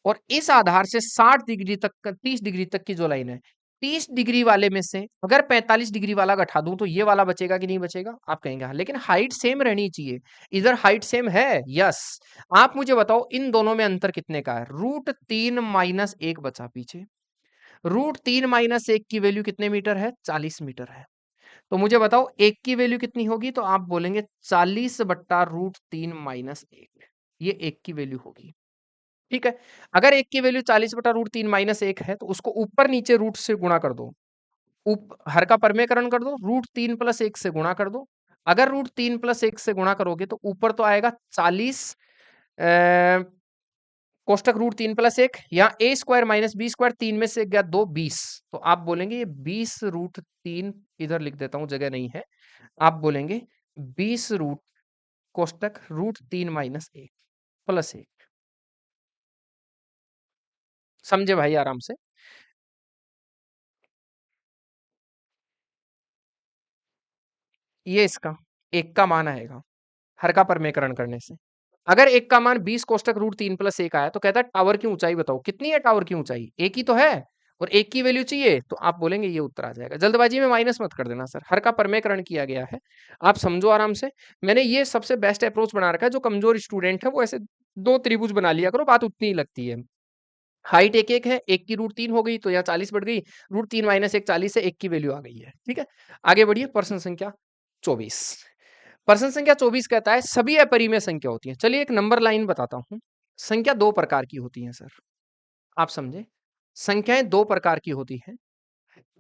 और इस आधार से 60 डिग्री तक, 30 डिग्री तक की जो लाइन है, 30 डिग्री वाले में से अगर 45 डिग्री वाला घटा दूं तो ये वाला बचेगा कि नहीं बचेगा? आप कहेंगे हाँ, लेकिन हाइट सेम रहनी चाहिए। इधर हाइट सेम है, यस। आप मुझे बताओ, इन दोनों में अंतर कितने का है? √3 - 1 बचा पीछे। √3 - 1 की वैल्यू कितने मीटर है? 40 मीटर है। तो मुझे बताओ, एक की वैल्यू कितनी होगी? तो आप बोलेंगे 40/√3 - 1। ये एक की वैल्यू होगी। ठीक है, अगर एक की वैल्यू 40/√3 - 1 है तो उसको ऊपर नीचे रूट से गुणा कर दो, हर का परमेकरण कर दो, √3 + 1 से गुणा कर दो। अगर √3 + 1 से गुणा करोगे तो ऊपर तो आएगा 40 कोष्टक √3 + 1, यहाँ a² - b², 3 में से गया 2, 20। तो आप बोलेंगे ये 20√3, इधर लिख देता हूं, जगह नहीं है। आप बोलेंगे 20 रूट कोष्टक √3 - 1 + 1। समझे भाई आराम से। ये इसका एक का मान आएगा हर का परमेकरण करने से। अगर एक का मान 20 कोष्टक √3 + 1 आया तो कहता है टावर की ऊंचाई बताओ, कितनी है टावर की ऊंचाई? एक ही तो है और एक की वैल्यू चाहिए, तो आप बोलेंगे ये उत्तर आ जाएगा। जल्दबाजी में माइनस मत कर देना सर, हर का परमेकरण किया गया है। आप समझो आराम से। मैंने ये सबसे बेस्ट अप्रोच बना रखा है। जो कमजोर स्टूडेंट है वो ऐसे दो त्रिभुज बना लिया करो, बात उतनी ही लगती है। हाइट एक एक है, एक की √3 हो गई तो यहाँ 40 बढ़ गई, √3 - 1 40 है, एक की वैल्यू आ गई है। ठीक है, आगे बढ़िए। प्रश्न संख्या 24। प्रश्न संख्या 24 कहता है सभी अपरिमेय संख्या होती है। चलिए एक नंबर लाइन बताता हूं। संख्या दो प्रकार की होती है सर, आप समझे। संख्याएं दो प्रकार की होती हैं।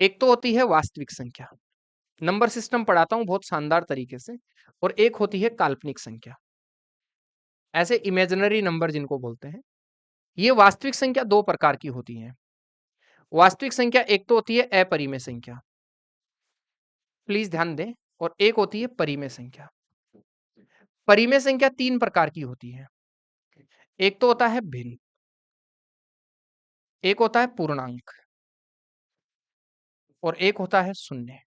एक तो होती है वास्तविक संख्या, नंबर सिस्टम पढ़ाता हूं बहुत शानदार तरीके से। और एक होती है काल्पनिक संख्या, ऐसे इमेजिनरी नंबर जिनको बोलते हैं। ये वास्तविक संख्या दो प्रकार की होती हैं। वास्तविक संख्या एक तो होती है अपरिमेय संख्या, प्लीज ध्यान दें। और एक होती है परिमेय संख्या। परिमेय संख्या तीन प्रकार की होती है। एक तो होता है भिन्न, एक होता है पूर्णांक और एक होता है शून्य,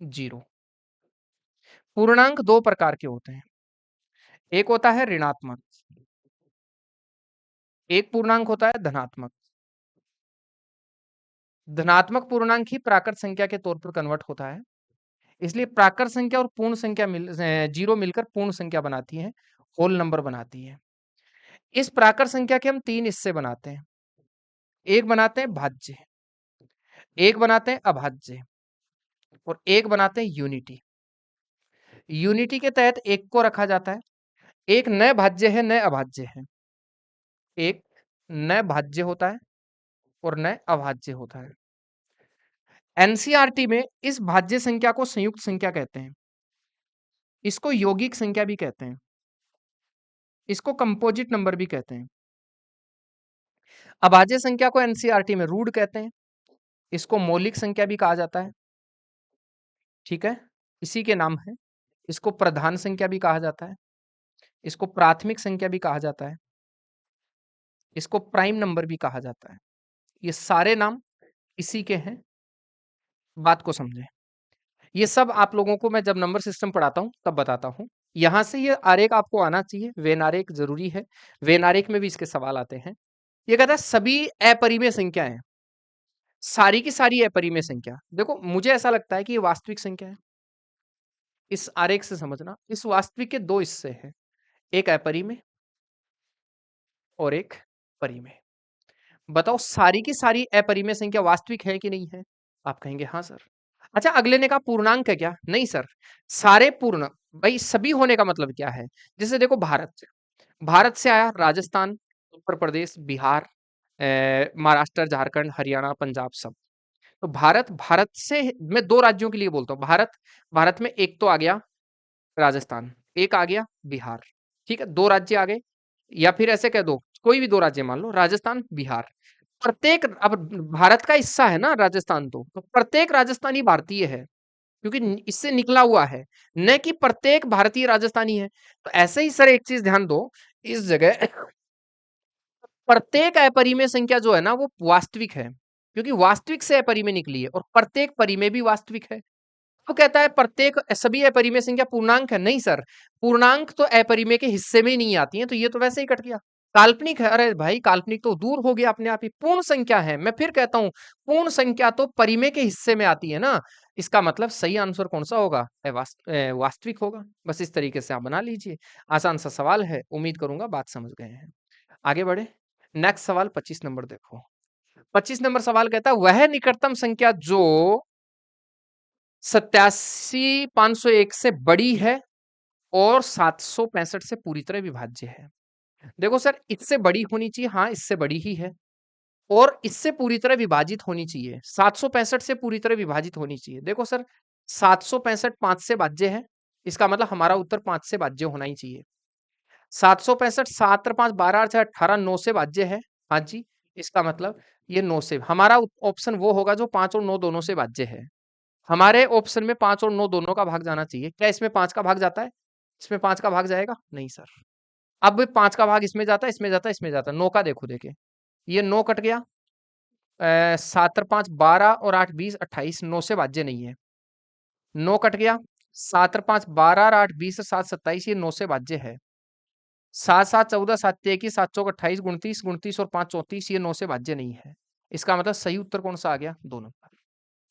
जीरो। पूर्णांक दो प्रकार के होते हैं। एक होता है ऋणात्मक, एक पूर्णांक होता है धनात्मक। धनात्मक पूर्णांक ही प्राकृत संख्या के तौर पर कन्वर्ट होता है। इसलिए प्राकृत संख्या और पूर्ण संख्या जीरो मिलकर पूर्ण संख्या बनाती है, होल नंबर बनाती है। इस प्राकृत संख्या के हम तीन हिस्से बनाते हैं। एक बनाते हैं भाज्य, एक बनाते हैं अभाज्य और एक बनाते हैं यूनिटी। यूनिटी के तहत एक को रखा जाता है। एक नए भाज्य है, नए अभाज्य है। एक नए भाज्य होता है और नए अभाज्य होता है। एनसीईआरटी में इस भाज्य संख्या को संयुक्त संख्या कहते हैं, इसको यौगिक संख्या भी कहते हैं, इसको कंपोजिट नंबर भी कहते हैं। अभाज्य संख्या को एनसीईआरटी में रूट कहते हैं, इसको मौलिक संख्या भी कहा जाता है। ठीक है, इसी के नाम है। इसको प्रधान संख्या भी कहा जाता है, इसको प्राथमिक संख्या भी कहा जाता है, इसको प्राइम नंबर भी कहा जाता है। ये सारे नाम इसी के हैं। बात को समझें। ये सब आप लोगों को मैं जब नंबर सिस्टम पढ़ाता हूं तब बताता हूं। यहां से ये आरेख आपको आना चाहिए, वेन आरेख जरूरी है। वेन आरेख में भी इसके सवाल आते हैं। ये कहता है सभी अपरिमेय संख्या है, सारी की सारी अपरिमेय संख्या। देखो मुझे ऐसा लगता है कि ये वास्तविक संख्या है, इस आरेख से समझना, इस वास्तविक के दो हिस्से हैं, एक अपरिमेय और एक परिमेय। बताओ सारी की सारी अपरिमेय संख्या वास्तविक है कि नहीं है? आप कहेंगे हाँ सर। अच्छा, अगले ने कहा पूर्णांक है क्या? नहीं सर, सारे पूर्ण। भाई सभी होने का मतलब क्या है? जैसे देखो भारत से आया राजस्थान, उत्तर प्रदेश, बिहार, महाराष्ट्र, झारखंड, हरियाणा, पंजाब, सब। तो भारत भारत से मैं दो राज्यों के लिए बोलता हूँ। भारत में एक तो आ गया राजस्थान, एक आ गया बिहार। ठीक है, दो राज्य आ गए, या फिर ऐसे कह दो कोई भी दो राज्य मान लो, राजस्थान, बिहार। प्रत्येक, अब भारत का हिस्सा है ना राजस्थान, तो प्रत्येक राजस्थानी भारतीय है, क्योंकि इससे निकला हुआ है, न कि प्रत्येक भारतीय राजस्थानी है। तो ऐसे ही सर एक चीज ध्यान दो, इस जगह प्रत्येक अपरिमेय संख्या जो है ना वो वास्तविक है, क्योंकि वास्तविक से अपरिमेय निकली है, और प्रत्येक परिमेय भी वास्तविक है। तो कहता है प्रत्येक सभी अपरिमेय संख्या पूर्णांक है। नहीं सर, पूर्णांक तो अपरिमेय के हिस्से में ही नहीं आती है, तो ये तो वैसे ही कट गया। काल्पनिक है, अरे भाई काल्पनिक तो दूर हो गया अपने आप ही, पूर्ण संख्या है। मैं फिर कहता हूं, पूर्ण संख्या तो परिमेय के हिस्से में आती है ना, इसका मतलब सही आंसर कौन सा होगा? वास्तविक होगा। बस इस तरीके से आप बना लीजिए। आसान सा सवाल है, उम्मीद करूंगा बात समझ गए हैं। आगे बढ़े, नेक्स्ट सवाल 25 नंबर देखो। 25 नंबर सवाल कहता है वह निकटतम संख्या जो 87,501 से बड़ी है और 765 से पूरी तरह विभाज्य है। देखो सर, इससे बड़ी होनी चाहिए, हाँ इससे बड़ी ही है, और इससे पूरी तरह विभाजित होनी चाहिए। 765 से पूरी तरह विभाजित होनी चाहिए। देखो सर, 765 5 से भाज्य है, इसका मतलब हमारा उत्तर 5 से भाज्य होना ही चाहिए। 765 7 5 12 8 18 9 से भाज्य है, हाँ जी, इसका मतलब ये 9 से, हमारा ऑप्शन वो होगा जो 5 और 9 दोनों से भाज्य है। हमारे ऑप्शन में 5 और 9 दोनों का भाग जाना चाहिए। क्या इसमें 5 का भाग जाता है? इसमें 5 का भाग जाएगा? नहीं सर। अब 5 का भाग इसमें जाता है, इसमें जाता है, इसमें जाता है। 9 का देखो, देखे ये 9 कट गया। 7 और 5 12 और 8 20 28, 9 से भाज्य नहीं है। 9 कट गया। 7 और 5 12 और 8 20 और 7 27, ये 9 से भाज्य है। 7 7 14 7 21 7 चौक 28 29 29 और 5 34, ये 9 से भाज्य नहीं है। इसका मतलब सही उत्तर कौन सा आ गया? 2 नंबर।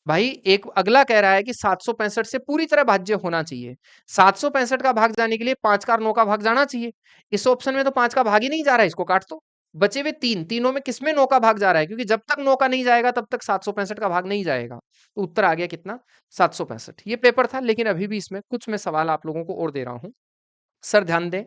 भाई एक अगला कह रहा है कि 765 से पूरी तरह भाज्य होना चाहिए। 765 का भाग जाने के लिए 5 का और 9 का भाग जाना चाहिए। इस ऑप्शन में तो 5 का भाग ही नहीं जा रहा है, इसको काट दो। बचे हुए तीन, तीनों में किसमें 9 का भाग जा रहा है? क्योंकि जब तक 9 का नहीं जाएगा तब तक 765 का भाग नहीं जाएगा। तो उत्तर आ गया कितना? 765। ये पेपर था, लेकिन अभी भी इसमें कुछ मैं सवाल आप लोगों को और दे रहा हूं। सर ध्यान दें,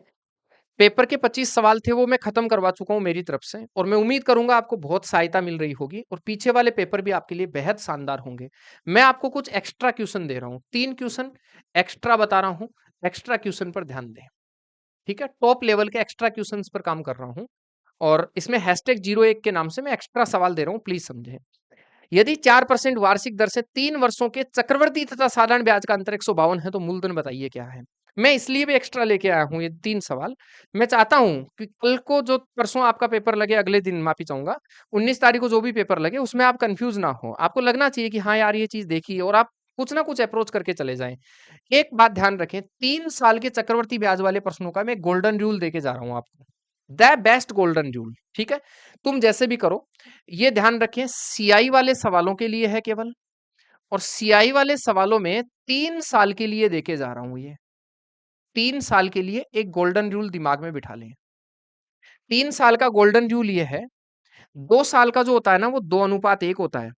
पेपर के 25 सवाल थे वो मैं खत्म करवा चुका हूं मेरी तरफ से, और मैं उम्मीद करूंगा आपको बहुत सहायता मिल रही होगी, और पीछे वाले पेपर भी आपके लिए बेहद शानदार होंगे। मैं आपको कुछ एक्स्ट्रा क्वेश्चन दे रहा हूं, 3 क्वेश्चन एक्स्ट्रा बता रहा हूं। एक्स्ट्रा क्वेश्चन पर ध्यान दें, ठीक है? टॉप लेवल के एक्स्ट्रा क्वेश्चन पर काम कर रहा हूं, और इसमें #01 के नाम से मैं एक्स्ट्रा सवाल दे रहा हूं, प्लीज समझें। यदि 4% वार्षिक दर से 3 वर्षों के चक्रवृद्धि तथा साधारण ब्याज का अंतर 152 है, तो मूलधन बताइए क्या है? मैं इसलिए भी एक्स्ट्रा लेके आया हूँ ये 3 सवाल। मैं चाहता हूँ कि कल को जो परसों आपका पेपर लगे, अगले दिन माफी चाहूंगा, 19 तारीख को जो भी पेपर लगे उसमें आप कंफ्यूज ना हो। आपको लगना चाहिए कि हाँ यार ये चीज देखी है, और आप कुछ ना कुछ अप्रोच करके चले जाएं। एक बात ध्यान रखें, 3 साल के चक्रवर्ती ब्याज वाले प्रश्नों का मैं गोल्डन रूल देके जा रहा हूँ आपको, द बेस्ट गोल्डन रूल। ठीक है, तुम जैसे भी करो, ये ध्यान रखें सीआई वाले सवालों के लिए है केवल, और सीआई वाले सवालों में 3 साल के लिए देके जा रहा हूं। ये 3 साल के लिए एक गोल्डन रूल दिमाग में बिठा लें। 3 साल का गोल्डन रूल ये है, 2 साल का जो होता है ना वो 2:1 होता है।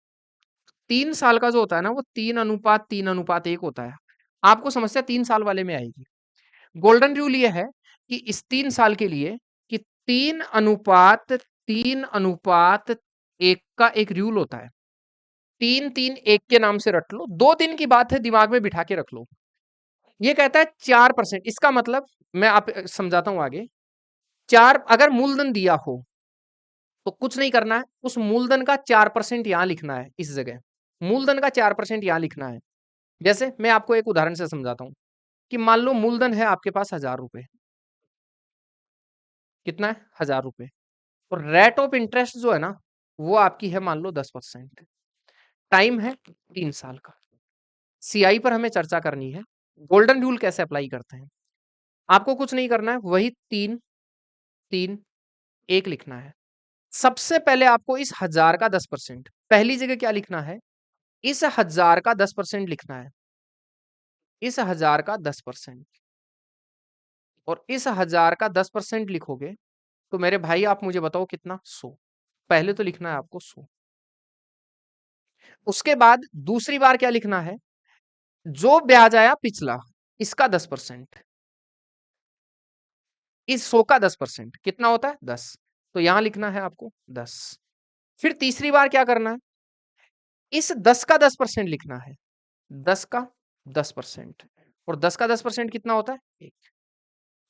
3 साल का जो होता है ना वो 3:3:1 होता है। आपको समस्या 3 साल वाले में आएगी। गोल्डन रूल ये है कि इस 3 साल के लिए कि 3:3:1 का एक रूल होता है। 3-3-1 के नाम से रट लो, 2 दिन की बात है, दिमाग में बिठा के रख लो। ये कहता है 4%, इसका मतलब मैं आप समझाता हूं आगे। 4 अगर मूलधन दिया हो तो कुछ नहीं करना है, उस मूलधन का 4% यहां लिखना है, इस जगह मूलधन का 4% यहां लिखना है। जैसे मैं आपको एक उदाहरण से समझाता हूं कि मान लो मूलधन है आपके पास 1000 रुपए। कितना है? 1000 रुपए। और रेट ऑफ इंटरेस्ट जो है ना वो आपकी है मान लो 10%। टाइम है 3 साल का। सीआई पर हमें चर्चा करनी है, गोल्डन रूल कैसे अप्लाई करते हैं। आपको कुछ नहीं करना है, वही 3-3-1 लिखना है। सबसे पहले आपको इस 1000 का 10%, पहली जगह क्या लिखना है? इस 1000 का 10% लिखना है। इस 1000 का 10%, और इस 1000 का 10% लिखोगे तो मेरे भाई आप मुझे बताओ कितना, 100। पहले तो लिखना है आपको 100। उसके बाद दूसरी बार क्या लिखना है, जो ब्याज आया पिछला, इसका 10%, इस 100 का 10% कितना होता है, 10। तो यहां लिखना है आपको 10। फिर तीसरी बार क्या करना है, इस 10 का 10% लिखना है, 10 का 10%, और 10 का 10% कितना होता है, 1।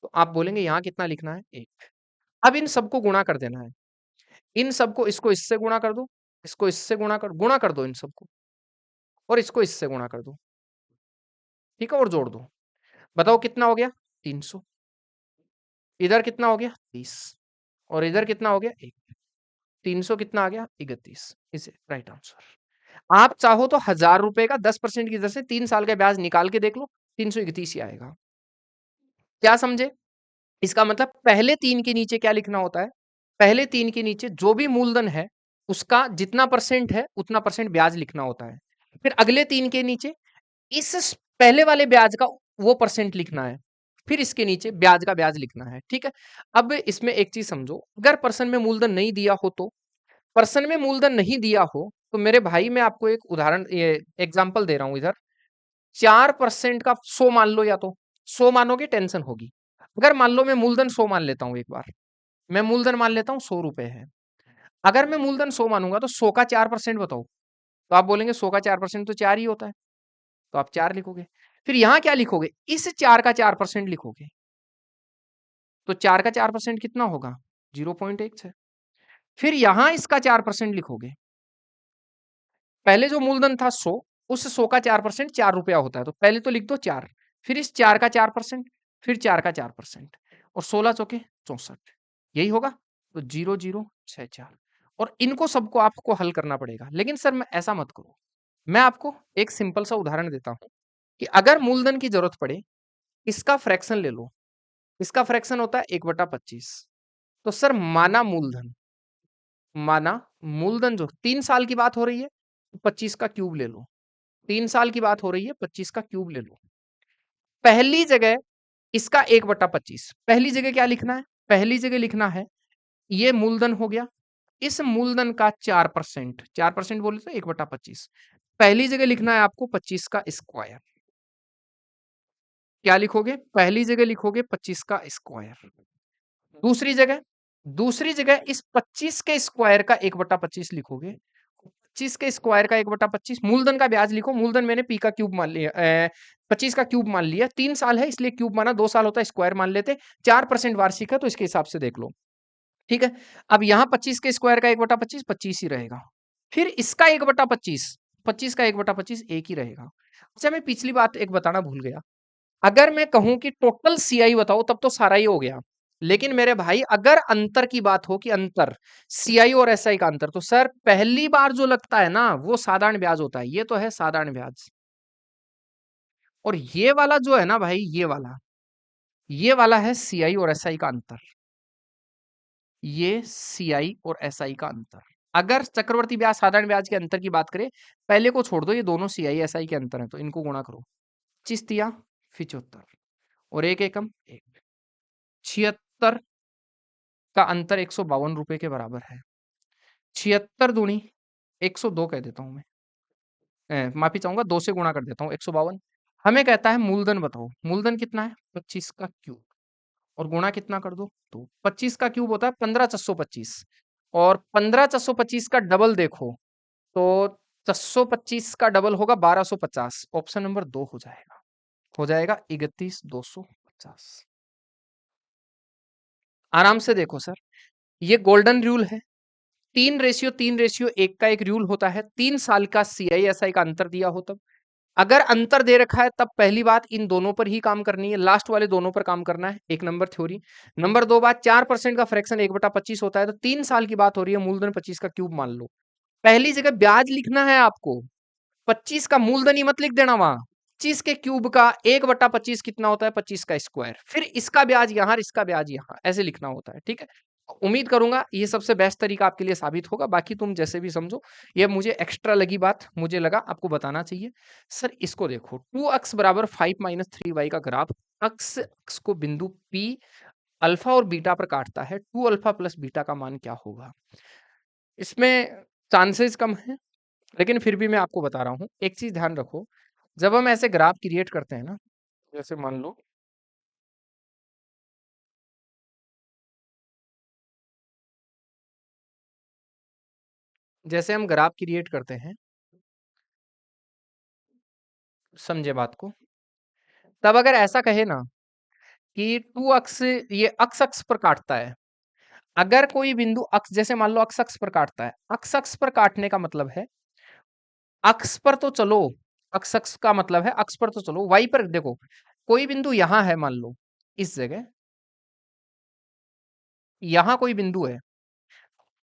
तो आप बोलेंगे यहां कितना लिखना है, 1। अब इन सबको गुणा कर देना है, इन सबको, इसको इससे गुणा कर दो, इसको इससे गुणा कर दो इन सबको, और इसको इससे गुणा कर दो, ठीक है, और जोड़ दो। बताओ कितना हो गया, 300। इधर कितना हो गया, 30, और इधर कितना हो गया, 1। 300 कितना आ गया, 31। इसे राइट आंसर। आप चाहो तो 1000 रुपए का 10% की दर से 3 साल का ब्याज निकाल के देख लो, 331 ही आएगा। क्या समझे? इसका मतलब पहले 3 के नीचे क्या लिखना होता है, पहले 3 के नीचे जो भी मूलधन है उसका जितना परसेंट है उतना परसेंट ब्याज लिखना होता है। फिर अगले 3 के नीचे इस पहले वाले ब्याज का वो परसेंट लिखना है, फिर इसके नीचे ब्याज का ब्याज लिखना है, ठीक है। अब इसमें एक चीज समझो, अगर पर्सन में मूलधन नहीं दिया हो तो, पर्सन में मूलधन नहीं दिया हो तो मेरे भाई मैं आपको एक उदाहरण, ये एग्जांपल दे रहा हूं इधर। 4% का 100 मान लो, या तो 100 मानोगे टेंशन होगी। अगर मान लो मैं मूलधन 100 मान लेता हूं, एक बार मैं मूलधन मान लेता हूं 100 रुपए है। अगर मैं मूलधन 100 मानूंगा तो 100 का 4% बताओ, तो आप बोलेंगे 100 का 4% तो 4 ही होता है, तो आप 4 लिखोगे। फिर यहां क्या लिखोगे, इस 4 का 4% लिखोगे, तो 4 का 4% कितना होगा, 0.1 है। फिर यहां इसका 4% लिखोगे, पहले जो मूलधन था 100, उस 100 का 4% 4 रुपया होता है, तो पहले तो लिख दो 4, फिर इस 4 का 4%, फिर 4 का 4%, और 16 चौके 64, यही होगा। तो 0064, और इनको सबको आपको हल करना पड़ेगा। लेकिन सर मैं ऐसा मत करो, मैं आपको एक सिंपल सा उदाहरण देता हूं कि अगर मूलधन की जरूरत पड़े, इसका फ्रैक्शन ले लो, इसका फ्रैक्शन होता है 1/25। तो सर माना मूलधन जो 3 साल की बात हो रही है, तो 25 का क्यूब ले लो। 3 साल की बात हो रही है, 25 का क्यूब ले लो। पहली जगह इसका 1/25, पहली जगह क्या लिखना है, पहली जगह लिखना है ये मूलधन हो गया, इस मूलधन का 4%, 4% बोले तो 1/25। पहली जगह लिखना है आपको 25 का स्क्वायर। क्या लिखोगे, पहली जगह लिखोगे 25 का स्क्वायर। दूसरी जगह, दूसरी जगह इस 25 के स्क्वायर का 1/25 लिखोगे। 25 के स्क्वायर का 1/25, मूलधन का ब्याज लिखो, मूलधन मैंने पी का क्यूब मान लिया, 25 का क्यूब मान लिया, 3 साल है इसलिए क्यूब माना, 2 साल होता है स्क्वायर मान लेते, 4% वार्षिक है तो इसके हिसाब से देख लो, ठीक है। अब यहाँ 25 के स्क्वायर का 1/25, 25 ही रहेगा। फिर इसका 1/25, 25 का 1/25 एक ही रहेगा। अच्छा मैं पिछली बात एक बताना भूल गया, अगर मैं कहूं कि टोटल सीआई बताओ तब तो सारा ही हो गया, लेकिन मेरे भाई अगर अंतर की बात हो कि अंतर सीआई और एसआई का अंतर, तो सर पहली बार जो लगता है ना वो साधारण ब्याज होता है, ये तो है साधारण ब्याज। और ये वाला जो है ना भाई, ये वाला है सीआई और एसआई का अंतर, ये सीआई और एसआई का अंतर। अगर चक्रवर्ती ब्याज साधारण ब्याज के अंतर की बात करें, पहले को छोड़ दो, ये दोनों सीआई एसआई के अंतर है, तो इनको गुणा करो, 25 तिया 75, और एक एकम एक, 76 का अंतर 152 रुपए के बराबर है। 76 दूनी 102 कह देता हूं मैं, माफी चाहूंगा, 2 से गुणा कर देता हूं, 152। हमें कहता है मूलधन बताओ, मूलधन कितना है, 25 का क्यूब, और गुणा कितना कर दो, तो 25 का क्यूब होता है 15,425, और 15,425 का डबल देखो तो 425 का डबल होगा 1250, ऑप्शन नंबर 2 हो जाएगा, 31,250। आराम से देखो सर, ये गोल्डन रूल है, 3:3:1 का एक रूल होता है, 3 साल का सीआईएसआई का अंतर दिया हो तब, अगर अंतर दे रखा है तब पहली बात इन दोनों पर ही काम करनी है, लास्ट वाले दोनों पर काम करना है, एक नंबर थ्योरी। नंबर 2 बात, 4% का फ्रैक्शन 1/25 होता है, तो 3 साल की बात हो रही है, मूलधन 25 का क्यूब मान लो। पहली जगह ब्याज लिखना है आपको, 25 का मूलधन ही मत लिख देना वहां, 25 के क्यूब का 1/25 कितना होता है, 25 का स्क्वायर, फिर इसका ब्याज यहां, इसका ब्याज यहां, ऐसे लिखना होता है, ठीक है। उम्मीद करूंगा ये सबसे बेस्ट तरीका आपके लिए साबित होगा, बाकी तुम जैसे भी समझो। ये मुझे एक्स्ट्रा लगी बात, मुझे लगा आपको बताना चाहिए। सर इसको देखो, 2x बराबर 5 - 3y का ग्राफ अक्स अक्स को बिंदु P अल्फा और बीटा पर काटता है, 2 अल्फा प्लस बीटा का मान क्या होगा? इसमें चांसेस कम है, लेकिन फिर भी मैं आपको बता रहा हूँ। एक चीज ध्यान रखो, जब हम ऐसे ग्राफ क्रिएट करते हैं ना, जैसे मान लो जैसे हम ग्राफ क्रिएट करते हैं, समझे बात को? तब अगर ऐसा कहे ना कि 2 अक्स ये अक्स अक्स पर काटता है, अगर कोई बिंदु अक्स, जैसे मान लो अक्स अक्स पर काटता है, अक्स अक्स पर काटने का मतलब है अक्स पर तो चलो, अक्स अक्स का मतलब है अक्स पर तो चलो, वाई पर देखो, कोई बिंदु यहां है, मान लो इस जगह यहां कोई बिंदु है,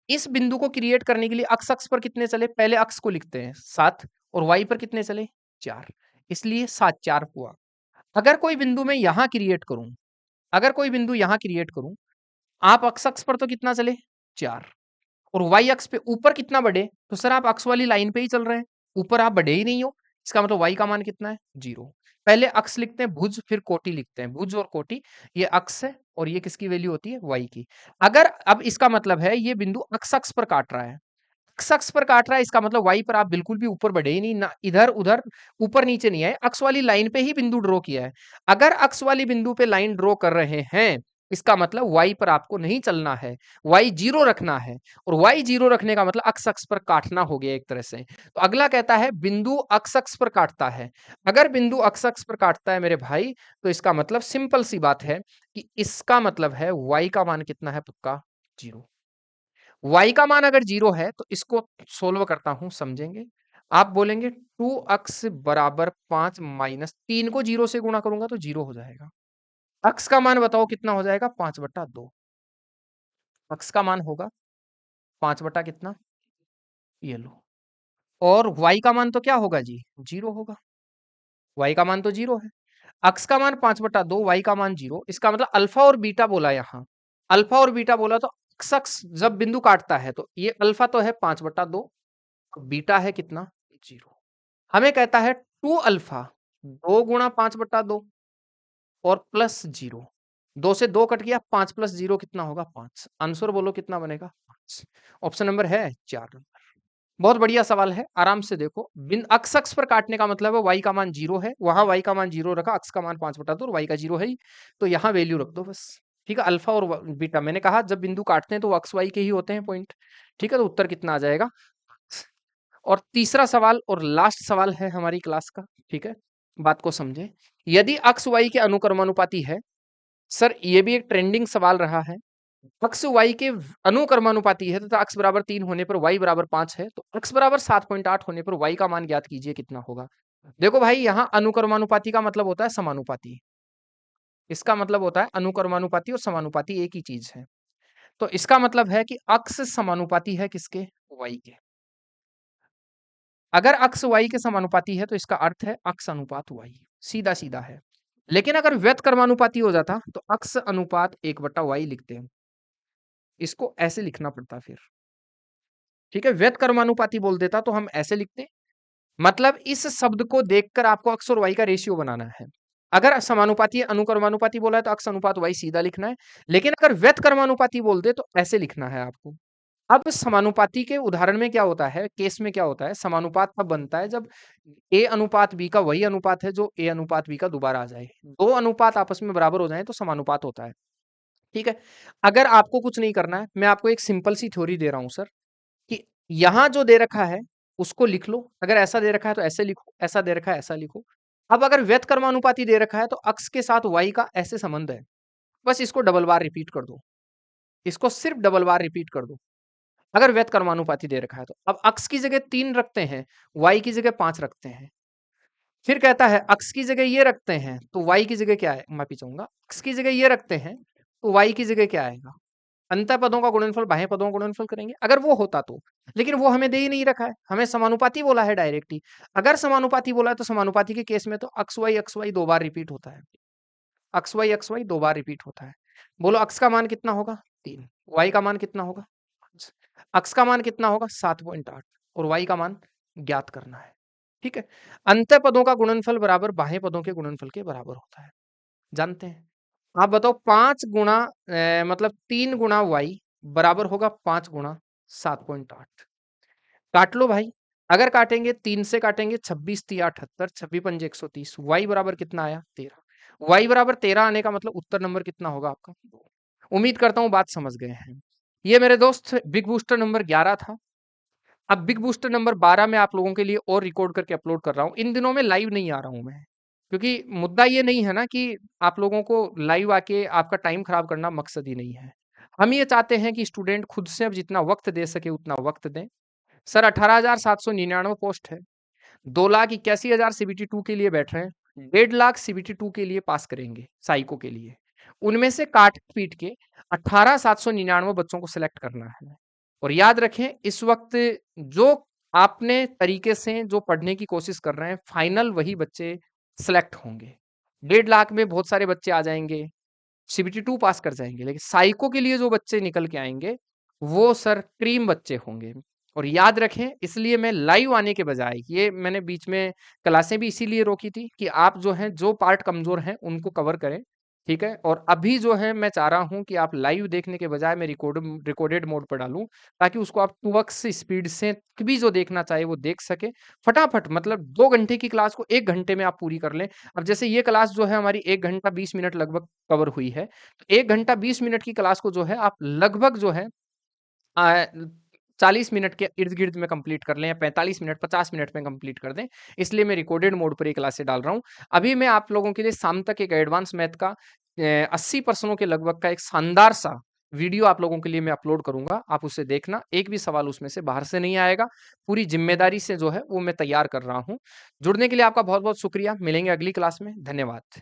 इस बिंदु को क्रिएट करने के लिए अक्स अक्स पर कितने चले, पहले अक्स को लिखते हैं 7, और वाई पर कितने चले 4, इसलिए 7 4 हुआ। अगर कोई बिंदु मैं यहां क्रिएट करूं, अगर कोई बिंदु यहां क्रिएट करूं, आप अक्स अक्स पर तो कितना चले 4, और वाई अक्स पे ऊपर कितना बढ़े, तो सर आप अक्स वाली लाइन पे ही चल रहे हैं, ऊपर आप बढ़े ही नहीं हो, इसका मतलब वाई का मान कितना है 0। पहले अक्स लिखते हैं भुज, फिर कोटि लिखते हैं, भुज और कोटि, ये अक्स है और ये किसकी वैल्यू होती है वाई की। अगर अब इसका मतलब है ये बिंदु अक्स अक्स पर काट रहा है, अक्स अक्स पर काट रहा है, इसका मतलब वाई पर आप बिल्कुल भी ऊपर बढ़े ही नहीं, ना इधर उधर ऊपर नीचे नहीं आए, अक्स वाली लाइन पे ही बिंदु ड्रॉ किया है। अगर अक्स वाली बिंदु पे लाइन ड्रॉ कर रहे हैं, इसका मतलब वाई पर आपको नहीं चलना है, वाई 0 रखना है, और वाई 0 रखने का मतलब अक्स अक्स पर काटना हो गया एक तरह से। तो अगला कहता है बिंदु अक्स अक्स पर काटता है। अगर बिंदु अक्स अक्स पर काटता है मेरे भाई, तो इसका मतलब सिंपल सी बात है कि इसका मतलब है वाई का मान कितना है पक्का 0। y का मान अगर 0 है तो इसको सोल्व करता हूं, समझेंगे? आप बोलेंगे 2x बराबर 5 माइनस 3 को 0 से गुणा करूंगा तो 0 हो जाएगा। x का मान बताओ कितना हो जाएगा, 5/2। x का मान होगा 5 बटा कितना, ये लो। और y का मान तो क्या होगा जी, 0 होगा। y का मान तो 0 है, x का मान 5/2, y का मान 0, इसका मतलब अल्फा और बीटा बोला यहाँ, अल्फा और बीटा बोला तो x जब बिंदु काटता है तो ये अल्फा तो है 5/2, बीटा है कितना 0। हमें कहता है 2 अल्फा 2 × 5/2 और प्लस 0, 2 से 2 कट गया, 5 प्लस 0 कितना होगा 5, आंसर बोलो कितना बनेगा 5। ऑप्शन नंबर है 4। बहुत बढ़िया सवाल है, आराम से देखो, बिन अक्स अक्स पर काटने का मतलब है y का मान 0 है, वहां y का मान 0 रखा, अक्स का मान 5/2 और y का 0 है ही, तो यहाँ वैल्यू रख दो बस। ठीक है, अल्फा और बीटा, मैंने कहा जब बिंदु काटते हैं तो अक्स वाई के ही होते हैं पॉइंट। ठीक है, तो उत्तर कितना आ जाएगा। और तीसरा सवाल और लास्ट सवाल है हमारी क्लास का, ठीक है, बात को समझे। यदि अक्स वाई के अनुक्रमानुपाती है, सर ये भी एक ट्रेंडिंग सवाल रहा है, अक्स वाई के अनुक्रमानुपाती है तथा अक्स बराबर 3 होने पर वाई बराबर 5 है, तो अक्स बराबर 7.8 होने पर वाई का मान ज्ञात कीजिए कितना होगा। देखो भाई, यहाँ अनुक्रमानुपाती का मतलब होता है समानुपाती, इसका मतलब होता है अनुक्रमानुपाती और समानुपाती एक ही चीज है। तो इसका मतलब है कि अक्स समानुपाती है किसके, वाई के। अगर अक्स वाई के समानुपाती है तो इसका अर्थ है अक्स अनुपात वाई, सीधा सीधा है। लेकिन अगर व्यस्त कर्मानुपाती हो जाता तो अक्स अनुपात 1/y लिखते हैं, इसको ऐसे लिखना पड़ता फिर। ठीक है, व्यस्त कर्मानुपाती बोल देता तो हम ऐसे लिखते, मतलब इस शब्द को देखकर आपको अक्स और वाई का रेशियो बनाना है। अगर समानुपाती अनुकर्मानुपाती बोला है तो अक्स अनुपात वाई सीधा लिखना है, लेकिन अगर व्यस्त कर्मानुपाती बोल दे तो ऐसे लिखना है आपको। अब समानुपाती के उदाहरण में क्या होता है, केस में क्या होता है, समानुपात तब बनता है जब ए अनुपात बी का वही अनुपात है जो ए अनुपात बी का दोबारा आ जाए, दो अनुपात आपस में बराबर हो जाए तो समानुपात होता है। ठीक है, अगर आपको कुछ नहीं करना है, मैं आपको एक सिंपल सी थ्योरी दे रहा हूं सर, कि यहां जो दे रखा है उसको लिख लो, अगर ऐसा दे रखा है तो ऐसे लिखो, ऐसा दे रखा है ऐसा लिखो। अब अगर व्यस्त कर्मानुपाती दे रखा है तो अक्स के साथ वाई का ऐसे संबंध है, बस इसको डबल बार रिपीट कर दो, इसको सिर्फ डबल बार रिपीट कर दो। अगर व्यस्त कर्मानुपाती दे रखा है तो अब अक्स की जगह 3 रखते हैं, वाई की जगह 5 रखते हैं। फिर कहता है अक्स की जगह ये रखते हैं तो वाई की जगह क्या है, माफी चाहूंगा, अक्स की जगह ये रखते हैं तो वाई की जगह क्या आएगा, अंतः पदों का गुणनफल बाह्य पदों का गुणनफल करेंगे, अगर वो होता तो। लेकिन वो हमें दे ही नहीं रखा है, हमें समानुपाती बोला है डायरेक्ट ही। अगर समानुपाती बोला है तो समानुपाती के केस में तो अक्स वाई 2 बार रिपीट होता है, अक्स वाई दो बार रिपीट होता है। बोलो अक्स का मान कितना होगा 3, y का मान कितना होगा 5, x का मान कितना होगा 7.8 और y का मान ज्ञात करना है। ठीक है, अंतः पदों का गुणनफल बराबर बाह्य पदों के गुणनफल के बराबर होता है, जानते हैं। आप बताओ 5 गुणा मतलब 3 गुणा y बराबर होगा 5 गुणा 7.8। काट लो भाई, अगर काटेंगे 3 से काटेंगे 26 तिया 78, 26 पंजे 130, y बराबर कितना आया 13। y बराबर 13 आने का मतलब उत्तर नंबर कितना होगा आपका 2। उम्मीद करता हूँ बात समझ गए हैं। ये मेरे दोस्त बिग बूस्टर नंबर 11 था। अब बिग बूस्टर नंबर 12 मैं आप लोगों के लिए और रिकॉर्ड करके अपलोड कर रहा हूँ। इन दिनों में लाइव नहीं आ रहा हूँ मैं, क्योंकि मुद्दा ये नहीं है ना कि आप लोगों को लाइव आके आपका टाइम खराब करना मकसद ही नहीं है। हम ये चाहते हैं कि स्टूडेंट खुद से अब जितना वक्त दे सके उतना वक्त दें। सर 18,799 पोस्ट है, 2,81,000 सीबीटी 2 के लिए बैठ रहे हैं, 1.5 लाख सीबीटी 2 के लिए पास करेंगे साइको के लिए। उनमें से काट पीट के 18,799 बच्चों को सिलेक्ट करना है। और याद रखें इस वक्त जो आपने तरीके से जो पढ़ने की कोशिश कर रहे हैं, फाइनल वही बच्चे सिलेक्ट होंगे। 1.5 लाख में बहुत सारे बच्चे आ जाएंगे, सीबीटी 2 पास कर जाएंगे, लेकिन साइको के लिए जो बच्चे निकल के आएंगे वो सर क्रीम बच्चे होंगे। और याद रखें इसलिए मैं लाइव आने के बजाय ये मैंने बीच में क्लासें भी इसीलिए रोकी थी कि आप जो हैं जो पार्ट कमजोर हैं उनको कवर करें। ठीक है, और अभी जो है मैं चाह रहा हूं कि आप लाइव देखने के बजाय मैं रिकॉर्डेड मोड पर डालूं, ताकि उसको आप 2x स्पीड से भी जो देखना चाहे वो देख सके फटाफट। मतलब 2 घंटे की क्लास को 1 घंटे में आप पूरी कर लें। अब जैसे ये क्लास जो है हमारी 1 घंटा 20 मिनट लगभग कवर हुई है, तो 1 घंटा 20 मिनट की क्लास को जो है आप लगभग जो है 40 मिनट के इर्द-गिर्द में कंप्लीट कर लें, या 45 मिनट 50 मिनट में कंप्लीट कर दें। इसलिए मैं रिकॉर्डेड मोड पर ये क्लासेस डाल रहा हूँ। अभी मैं आप लोगों के लिए शाम तक एक एडवांस मैथ का 80 प्रश्नों के लगभग का एक शानदार सा वीडियो आप लोगों के लिए मैं अपलोड करूँगा। आप उसे देखना, एक भी सवाल उसमें से बाहर से नहीं आएगा। पूरी ज़िम्मेदारी से जो है वो मैं तैयार कर रहा हूँ। जुड़ने के लिए आपका बहुत-बहुत शुक्रिया। मिलेंगे अगली क्लास में। धन्यवाद।